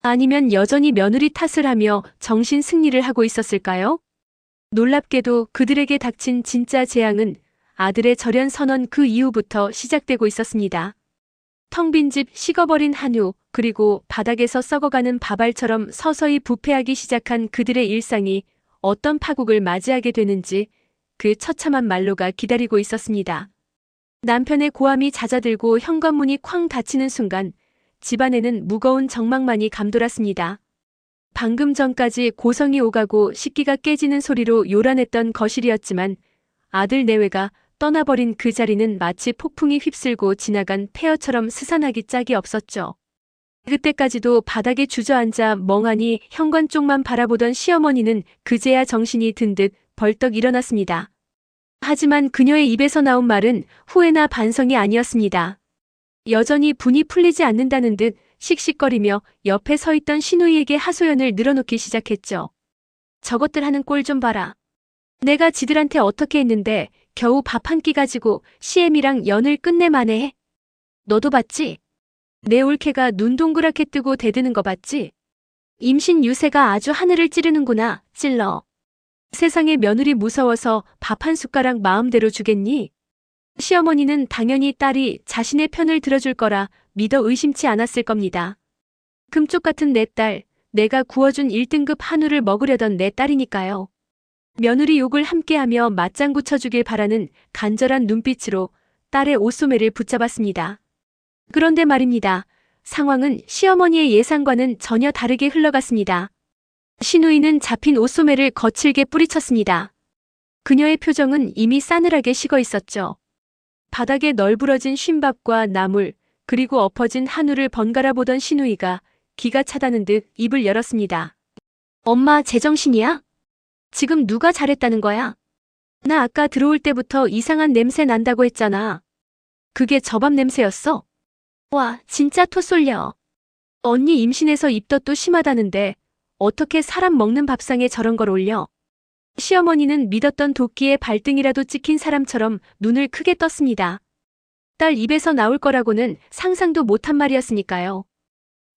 아니면 여전히 며느리 탓을 하며 정신 승리를 하고 있었을까요? 놀랍게도 그들에게 닥친 진짜 재앙은 아들의 절연 선언 그 이후부터 시작되고 있었습니다. 텅 빈 집, 식어버린 한우, 그리고 바닥에서 썩어가는 밥알처럼 서서히 부패하기 시작한 그들의 일상이 어떤 파국을 맞이하게 되는지 그 처참한 말로가 기다리고 있었습니다. 남편의 고함이 잦아들고 현관문이 쾅 닫히는 순간 집안에는 무거운 정막만이 감돌았습니다. 방금 전까지 고성이 오가고 식기가 깨지는 소리로 요란했던 거실이었지만 아들 내외가 떠나버린 그 자리는 마치 폭풍이 휩쓸고 지나간 폐허처럼 스산하기 짝이 없었죠. 그때까지도 바닥에 주저앉아 멍하니 현관 쪽만 바라보던 시어머니는 그제야 정신이 든 듯 벌떡 일어났습니다. 하지만 그녀의 입에서 나온 말은 후회나 반성이 아니었습니다. 여전히 분이 풀리지 않는다는 듯 씩씩거리며 옆에 서 있던 시누이에게 하소연을 늘어놓기 시작했죠. 저것들 하는 꼴 좀 봐라. 내가 지들한테 어떻게 했는데 겨우 밥 한 끼 가지고 시엠이랑 연을 끝내 만해. 너도 봤지? 내 올케가 눈 동그랗게 뜨고 대드는 거 봤지? 임신 유세가 아주 하늘을 찌르는구나, 찔러. 세상에 며느리 무서워서 밥 한 숟가락 마음대로 주겠니? 시어머니는 당연히 딸이 자신의 편을 들어줄 거라 믿어 의심치 않았을 겁니다. 금쪽 같은 내 딸, 내가 구워준 1등급 한우를 먹으려던 내 딸이니까요. 며느리 욕을 함께하며 맞장구 쳐주길 바라는 간절한 눈빛으로 딸의 옷소매를 붙잡았습니다. 그런데 말입니다. 상황은 시어머니의 예상과는 전혀 다르게 흘러갔습니다. 시누이는 잡힌 옷소매를 거칠게 뿌리쳤습니다. 그녀의 표정은 이미 싸늘하게 식어 있었죠. 바닥에 널브러진 쉰밥과 나물, 그리고 엎어진 한우를 번갈아 보던 시누이가 기가 차다는 듯 입을 열었습니다. 엄마 제정신이야? 지금 누가 잘했다는 거야? 나 아까 들어올 때부터 이상한 냄새 난다고 했잖아. 그게 저밥 냄새였어? 와, 진짜 토 쏠려. 언니 임신해서 입덧도 심하다는데 어떻게 사람 먹는 밥상에 저런 걸 올려? 시어머니는 믿었던 도끼에 발등이라도 찍힌 사람처럼 눈을 크게 떴습니다. 딸 입에서 나올 거라고는 상상도 못한 말이었으니까요.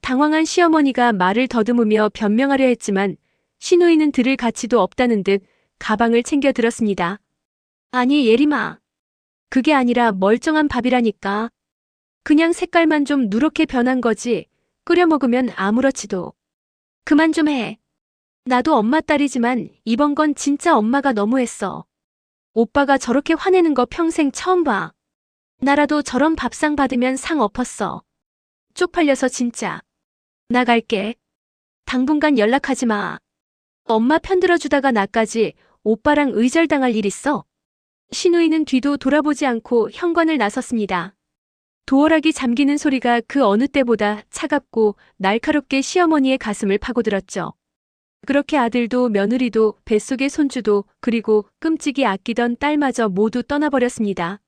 당황한 시어머니가 말을 더듬으며 변명하려 했지만 시누이는 들을 가치도 없다는 듯 가방을 챙겨 들었습니다. 아니 예림아. 그게 아니라 멀쩡한 밥이라니까. 그냥 색깔만 좀 누렇게 변한 거지. 끓여 먹으면 아무렇지도. 그만 좀 해. 나도 엄마 딸이지만 이번 건 진짜 엄마가 너무했어. 오빠가 저렇게 화내는 거 평생 처음 봐. 나라도 저런 밥상 받으면 상 엎었어. 쪽팔려서 진짜. 나갈게. 당분간 연락하지 마. 엄마 편들어주다가 나까지 오빠랑 의절당할 일 있어. 시누이는 뒤도 돌아보지 않고 현관을 나섰습니다. 도어락이 잠기는 소리가 그 어느 때보다 차갑고 날카롭게 시어머니의 가슴을 파고들었죠. 그렇게 아들도 며느리도 뱃속의 손주도 그리고 끔찍이 아끼던 딸마저 모두 떠나버렸습니다.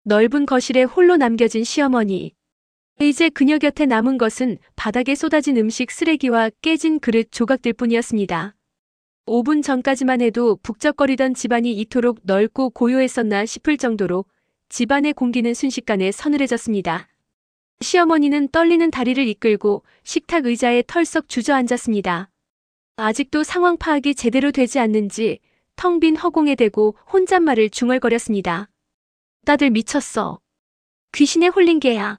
넓은 거실에 홀로 남겨진 시어머니. 이제 그녀 곁에 남은 것은 바닥에 쏟아진 음식 쓰레기와 깨진 그릇 조각들 뿐이었습니다. 5분 전까지만 해도 북적거리던 집안이 이토록 넓고 고요했었나 싶을 정도로 집안의 공기는 순식간에 서늘해졌습니다. 시어머니는 떨리는 다리를 이끌고 식탁 의자에 털썩 주저앉았습니다. 아직도 상황 파악이 제대로 되지 않는지 텅 빈 허공에 대고 혼잣말을 중얼거렸습니다. 다들 미쳤어. 귀신에 홀린 개야.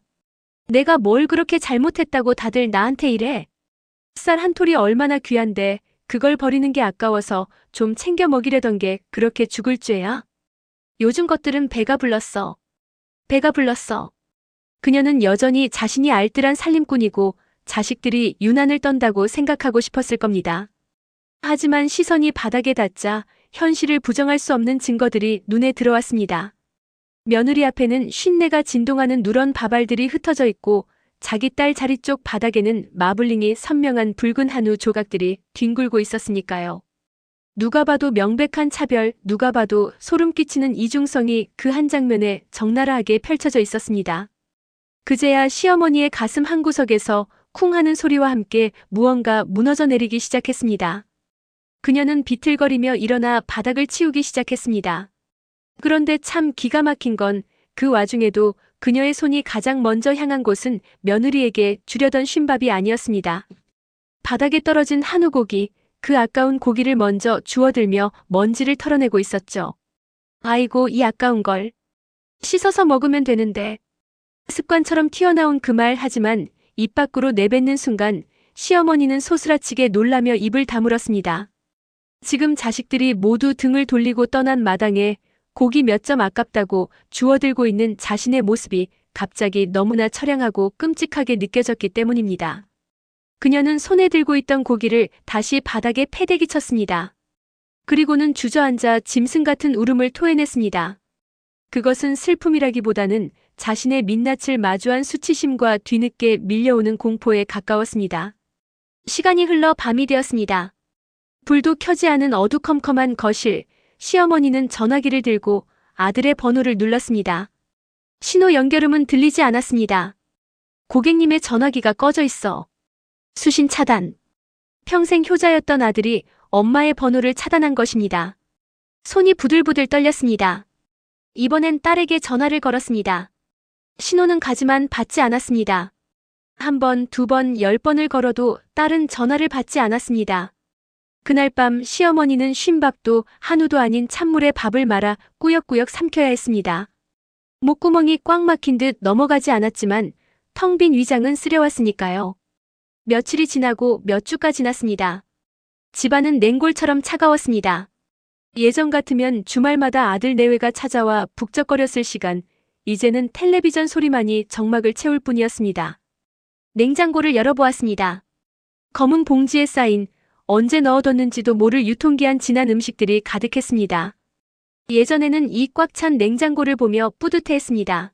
내가 뭘 그렇게 잘못했다고 다들 나한테 이래. 쌀 한 톨이 얼마나 귀한데 그걸 버리는 게 아까워서 좀 챙겨 먹이려던 게 그렇게 죽을 죄야? 요즘 것들은 배가 불렀어. 배가 불렀어. 그녀는 여전히 자신이 알뜰한 살림꾼이고 자식들이 유난을 떤다고 생각하고 싶었을 겁니다. 하지만 시선이 바닥에 닿자 현실을 부정할 수 없는 증거들이 눈에 들어왔습니다. 며느리 앞에는 쉰내가 진동하는 누런 밥알들이 흩어져 있고 자기 딸 자리 쪽 바닥에는 마블링이 선명한 붉은 한우 조각들이 뒹굴고 있었으니까요. 누가 봐도 명백한 차별, 누가 봐도 소름 끼치는 이중성이 그 한 장면에 적나라하게 펼쳐져 있었습니다. 그제야 시어머니의 가슴 한구석에서 쿵 하는 소리와 함께 무언가 무너져 내리기 시작했습니다. 그녀는 비틀거리며 일어나 바닥을 치우기 시작했습니다. 그런데 참 기가 막힌 건 그 와중에도 그녀의 손이 가장 먼저 향한 곳은 며느리에게 주려던 쉰밥이 아니었습니다. 바닥에 떨어진 한우고기, 그 아까운 고기를 먼저 주워들며 먼지를 털어내고 있었죠. 아이고, 이 아까운 걸. 씻어서 먹으면 되는데. 습관처럼 튀어나온 그 말, 하지만 입 밖으로 내뱉는 순간 시어머니는 소스라치게 놀라며 입을 다물었습니다. 지금 자식들이 모두 등을 돌리고 떠난 마당에 고기 몇 점 아깝다고 주워들고 있는 자신의 모습이 갑자기 너무나 처량하고 끔찍하게 느껴졌기 때문입니다. 그녀는 손에 들고 있던 고기를 다시 바닥에 패대기 쳤습니다. 그리고는 주저앉아 짐승 같은 울음을 토해냈습니다. 그것은 슬픔이라기보다는 자신의 민낯을 마주한 수치심과 뒤늦게 밀려오는 공포에 가까웠습니다. 시간이 흘러 밤이 되었습니다. 불도 켜지 않은 어두컴컴한 거실, 시어머니는 전화기를 들고 아들의 번호를 눌렀습니다. 신호 연결음은 들리지 않았습니다. 고객님의 전화기가 꺼져 있어. 수신 차단. 평생 효자였던 아들이 엄마의 번호를 차단한 것입니다. 손이 부들부들 떨렸습니다. 이번엔 딸에게 전화를 걸었습니다. 신호는 가지만 받지 않았습니다. 한 번, 두 번, 10번을 걸어도 딸은 전화를 받지 않았습니다. 그날 밤 시어머니는 쉰밥도 한우도 아닌 찬물에 밥을 말아 꾸역꾸역 삼켜야 했습니다. 목구멍이 꽉 막힌 듯 넘어가지 않았지만 텅 빈 위장은 쓰려왔으니까요. 며칠이 지나고 몇 주가 지났습니다. 집안은 냉골처럼 차가웠습니다. 예전 같으면 주말마다 아들 내외가 찾아와 북적거렸을 시간, 이제는 텔레비전 소리만이 정막을 채울 뿐이었습니다. 냉장고를 열어보았습니다. 검은 봉지에 쌓인 언제 넣어뒀는지도 모를 유통기한 지난 음식들이 가득했습니다. 예전에는 이 꽉 찬 냉장고를 보며 뿌듯해했습니다.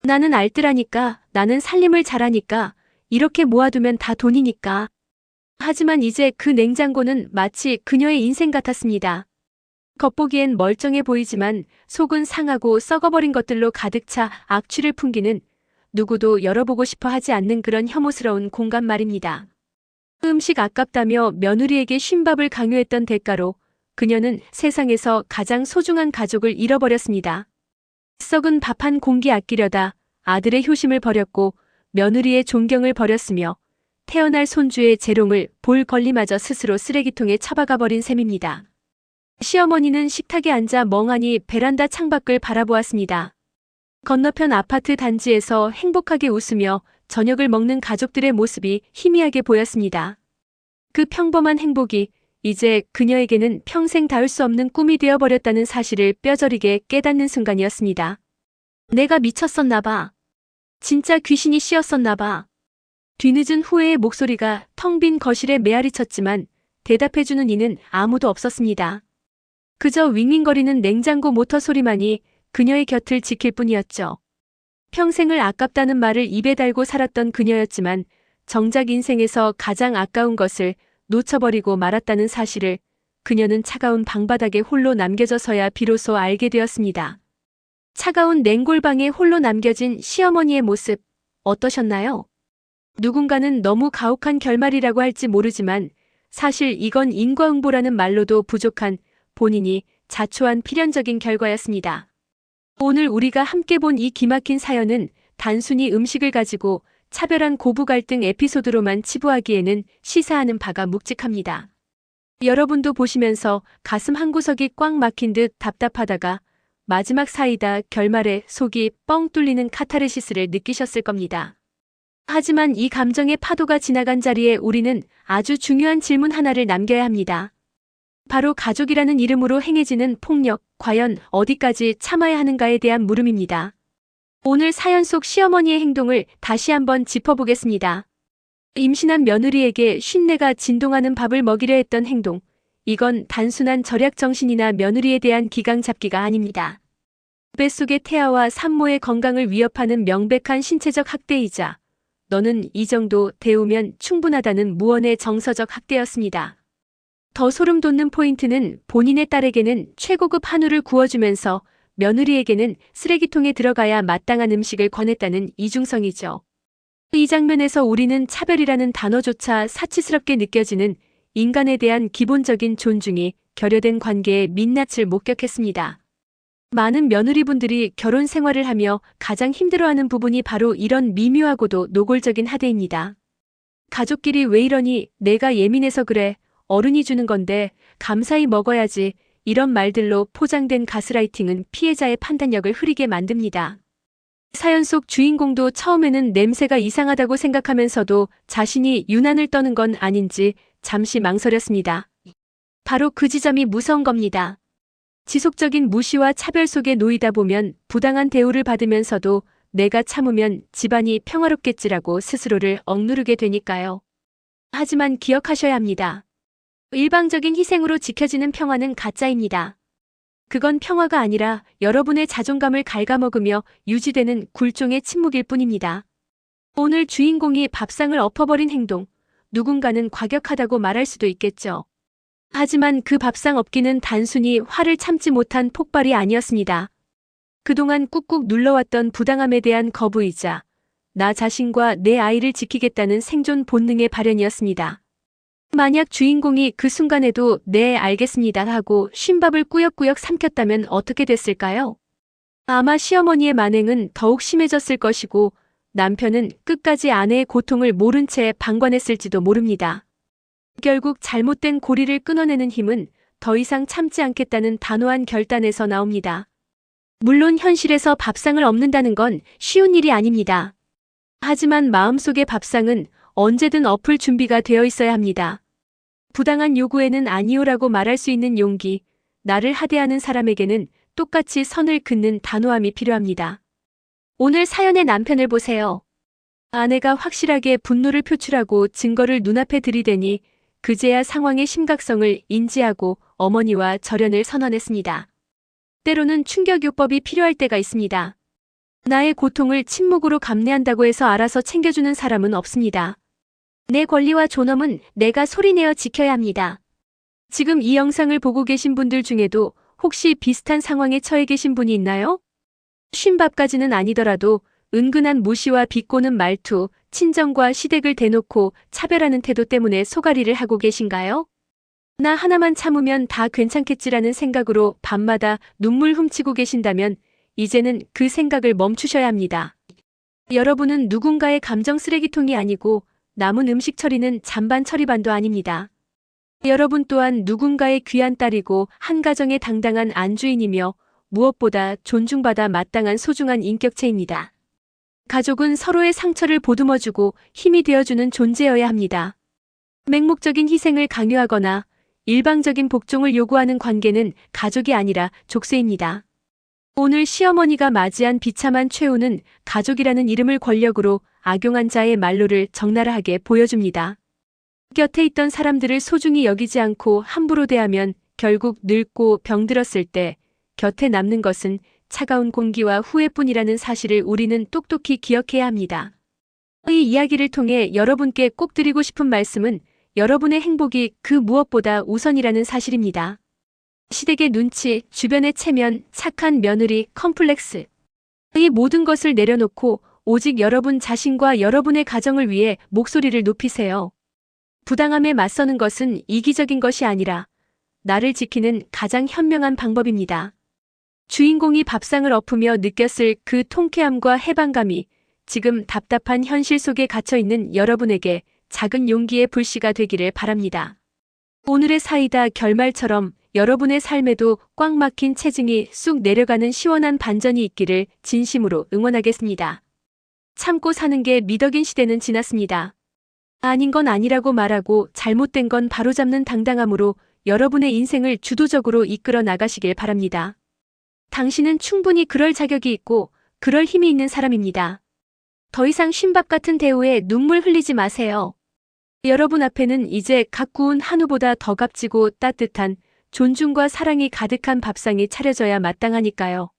나는 알뜰하니까, 나는 살림을 잘하니까, 이렇게 모아두면 다 돈이니까. 하지만 이제 그 냉장고는 마치 그녀의 인생 같았습니다. 겉보기엔 멀쩡해 보이지만 속은 상하고 썩어버린 것들로 가득 차 악취를 풍기는, 누구도 열어보고 싶어 하지 않는 그런 혐오스러운 공간 말입니다. 음식 아깝다며 며느리에게 쉰밥을 강요했던 대가로 그녀는 세상에서 가장 소중한 가족을 잃어버렸습니다. 썩은 밥 한 공기 아끼려다 아들의 효심을 버렸고 며느리의 존경을 버렸으며 태어날 손주의 재롱을 볼 권리마저 스스로 쓰레기통에 처박아 버린 셈입니다. 시어머니는 식탁에 앉아 멍하니 베란다 창밖을 바라보았습니다. 건너편 아파트 단지에서 행복하게 웃으며 저녁을 먹는 가족들의 모습이 희미하게 보였습니다. 그 평범한 행복이 이제 그녀에게는 평생 닿을 수 없는 꿈이 되어버렸다는 사실을 뼈저리게 깨닫는 순간이었습니다. 내가 미쳤었나 봐. 진짜 귀신이 씌었었나 봐. 뒤늦은 후회의 목소리가 텅 빈 거실에 메아리 쳤지만 대답해주는 이는 아무도 없었습니다. 그저 윙윙거리는 냉장고 모터 소리만이 그녀의 곁을 지킬 뿐이었죠. 평생을 아깝다는 말을 입에 달고 살았던 그녀였지만 정작 인생에서 가장 아까운 것을 놓쳐버리고 말았다는 사실을 그녀는 차가운 방바닥에 홀로 남겨져서야 비로소 알게 되었습니다. 차가운 냉골방에 홀로 남겨진 시어머니의 모습 어떠셨나요? 누군가는 너무 가혹한 결말이라고 할지 모르지만 사실 이건 인과응보라는 말로도 부족한 본인이 자초한 필연적인 결과였습니다. 오늘 우리가 함께 본 이 기막힌 사연은 단순히 음식을 가지고 차별한 고부 갈등 에피소드로만 치부하기에는 시사하는 바가 묵직합니다. 여러분도 보시면서 가슴 한구석이 꽉 막힌 듯 답답하다가 마지막 사이다 결말에 속이 뻥 뚫리는 카타르시스를 느끼셨을 겁니다. 하지만 이 감정의 파도가 지나간 자리에 우리는 아주 중요한 질문 하나를 남겨야 합니다. 바로 가족이라는 이름으로 행해지는 폭력, 과연 어디까지 참아야 하는가에 대한 물음입니다. 오늘 사연 속 시어머니의 행동을 다시 한번 짚어보겠습니다. 임신한 며느리에게 쉰내가 진동하는 밥을 먹이려 했던 행동. 이건 단순한 절약 정신이나 며느리에 대한 기강 잡기가 아닙니다. 뱃속의 태아와 산모의 건강을 위협하는 명백한 신체적 학대이자 너는 이 정도 대우면 충분하다는 무언의 정서적 학대였습니다. 더 소름 돋는 포인트는 본인의 딸에게는 최고급 한우를 구워주면서 며느리에게는 쓰레기통에 들어가야 마땅한 음식을 권했다는 이중성이죠. 이 장면에서 우리는 차별이라는 단어조차 사치스럽게 느껴지는 인간에 대한 기본적인 존중이 결여된 관계의 민낯을 목격했습니다. 많은 며느리분들이 결혼 생활을 하며 가장 힘들어하는 부분이 바로 이런 미묘하고도 노골적인 하대입니다. 가족끼리 왜 이러니? 내가 예민해서 그래. 어른이 주는 건데 감사히 먹어야지. 이런 말들로 포장된 가스라이팅은 피해자의 판단력을 흐리게 만듭니다. 사연 속 주인공도 처음에는 냄새가 이상하다고 생각하면서도 자신이 유난을 떠는 건 아닌지 잠시 망설였습니다. 바로 그 지점이 무서운 겁니다. 지속적인 무시와 차별 속에 놓이다 보면 부당한 대우를 받으면서도 내가 참으면 집안이 평화롭겠지라고 스스로를 억누르게 되니까요. 하지만 기억하셔야 합니다. 일방적인 희생으로 지켜지는 평화는 가짜입니다. 그건 평화가 아니라 여러분의 자존감을 갉아먹으며 유지되는 굴종의 침묵일 뿐입니다. 오늘 주인공이 밥상을 엎어버린 행동, 누군가는 과격하다고 말할 수도 있겠죠. 하지만 그 밥상 엎기는 단순히 화를 참지 못한 폭발이 아니었습니다. 그동안 꾹꾹 눌러왔던 부당함에 대한 거부이자 나 자신과 내 아이를 지키겠다는 생존 본능의 발현이었습니다. 만약 주인공이 그 순간에도 네, 알겠습니다 하고 쉰밥을 꾸역꾸역 삼켰다면 어떻게 됐을까요? 아마 시어머니의 만행은 더욱 심해졌을 것이고 남편은 끝까지 아내의 고통을 모른 채 방관했을지도 모릅니다. 결국 잘못된 고리를 끊어내는 힘은 더 이상 참지 않겠다는 단호한 결단에서 나옵니다. 물론 현실에서 밥상을 엎는다는 건 쉬운 일이 아닙니다. 하지만 마음속의 밥상은 언제든 엎을 준비가 되어 있어야 합니다. 부당한 요구에는 아니오라고 말할 수 있는 용기, 나를 하대하는 사람에게는 똑같이 선을 긋는 단호함이 필요합니다. 오늘 사연의 남편을 보세요. 아내가 확실하게 분노를 표출하고 증거를 눈앞에 들이대니 그제야 상황의 심각성을 인지하고 어머니와 절연을 선언했습니다. 때로는 충격요법이 필요할 때가 있습니다. 나의 고통을 침묵으로 감내한다고 해서 알아서 챙겨주는 사람은 없습니다. 내 권리와 존엄은 내가 소리내어 지켜야 합니다. 지금 이 영상을 보고 계신 분들 중에도 혹시 비슷한 상황에 처해 계신 분이 있나요? 쉰밥까지는 아니더라도 은근한 무시와 비꼬는 말투, 친정과 시댁을 대놓고 차별하는 태도 때문에 소가리를 하고 계신가요? 나 하나만 참으면 다 괜찮겠지라는 생각으로 밤마다 눈물 훔치고 계신다면 이제는 그 생각을 멈추셔야 합니다. 여러분은 누군가의 감정 쓰레기통이 아니고 남은 음식 처리는 잔반 처리반도 아닙니다. 여러분 또한 누군가의 귀한 딸이고 한 가정의 당당한 안주인이며 무엇보다 존중받아 마땅한 소중한 인격체입니다. 가족은 서로의 상처를 보듬어주고 힘이 되어주는 존재여야 합니다. 맹목적인 희생을 강요하거나 일방적인 복종을 요구하는 관계는 가족이 아니라 족쇄입니다. 오늘 시어머니가 맞이한 비참한 최후는 가족이라는 이름을 권력으로 악용한 자의 말로를 적나라하게 보여줍니다. 곁에 있던 사람들을 소중히 여기지 않고 함부로 대하면 결국 늙고 병들었을 때 곁에 남는 것은 차가운 공기와 후회뿐이라는 사실을 우리는 똑똑히 기억해야 합니다. 이 이야기를 통해 여러분께 꼭 드리고 싶은 말씀은 여러분의 행복이 그 무엇보다 우선이라는 사실입니다. 시댁의 눈치, 주변의 체면, 착한 며느리, 컴플렉스. 이 모든 것을 내려놓고 오직 여러분 자신과 여러분의 가정을 위해 목소리를 높이세요. 부당함에 맞서는 것은 이기적인 것이 아니라 나를 지키는 가장 현명한 방법입니다. 주인공이 밥상을 엎으며 느꼈을 그 통쾌함과 해방감이 지금 답답한 현실 속에 갇혀있는 여러분에게 작은 용기의 불씨가 되기를 바랍니다. 오늘의 사이다 결말처럼 여러분의 삶에도 꽉 막힌 체증이 쑥 내려가는 시원한 반전이 있기를 진심으로 응원하겠습니다. 참고 사는 게 미덕인 시대는 지났습니다. 아닌 건 아니라고 말하고 잘못된 건 바로잡는 당당함으로 여러분의 인생을 주도적으로 이끌어 나가시길 바랍니다. 당신은 충분히 그럴 자격이 있고 그럴 힘이 있는 사람입니다. 더 이상 쉰밥 같은 대우에 눈물 흘리지 마세요. 여러분 앞에는 이제 갓 구운 한우보다 더 값지고 따뜻한 존중과 사랑이 가득한 밥상이 차려져야 마땅하니까요.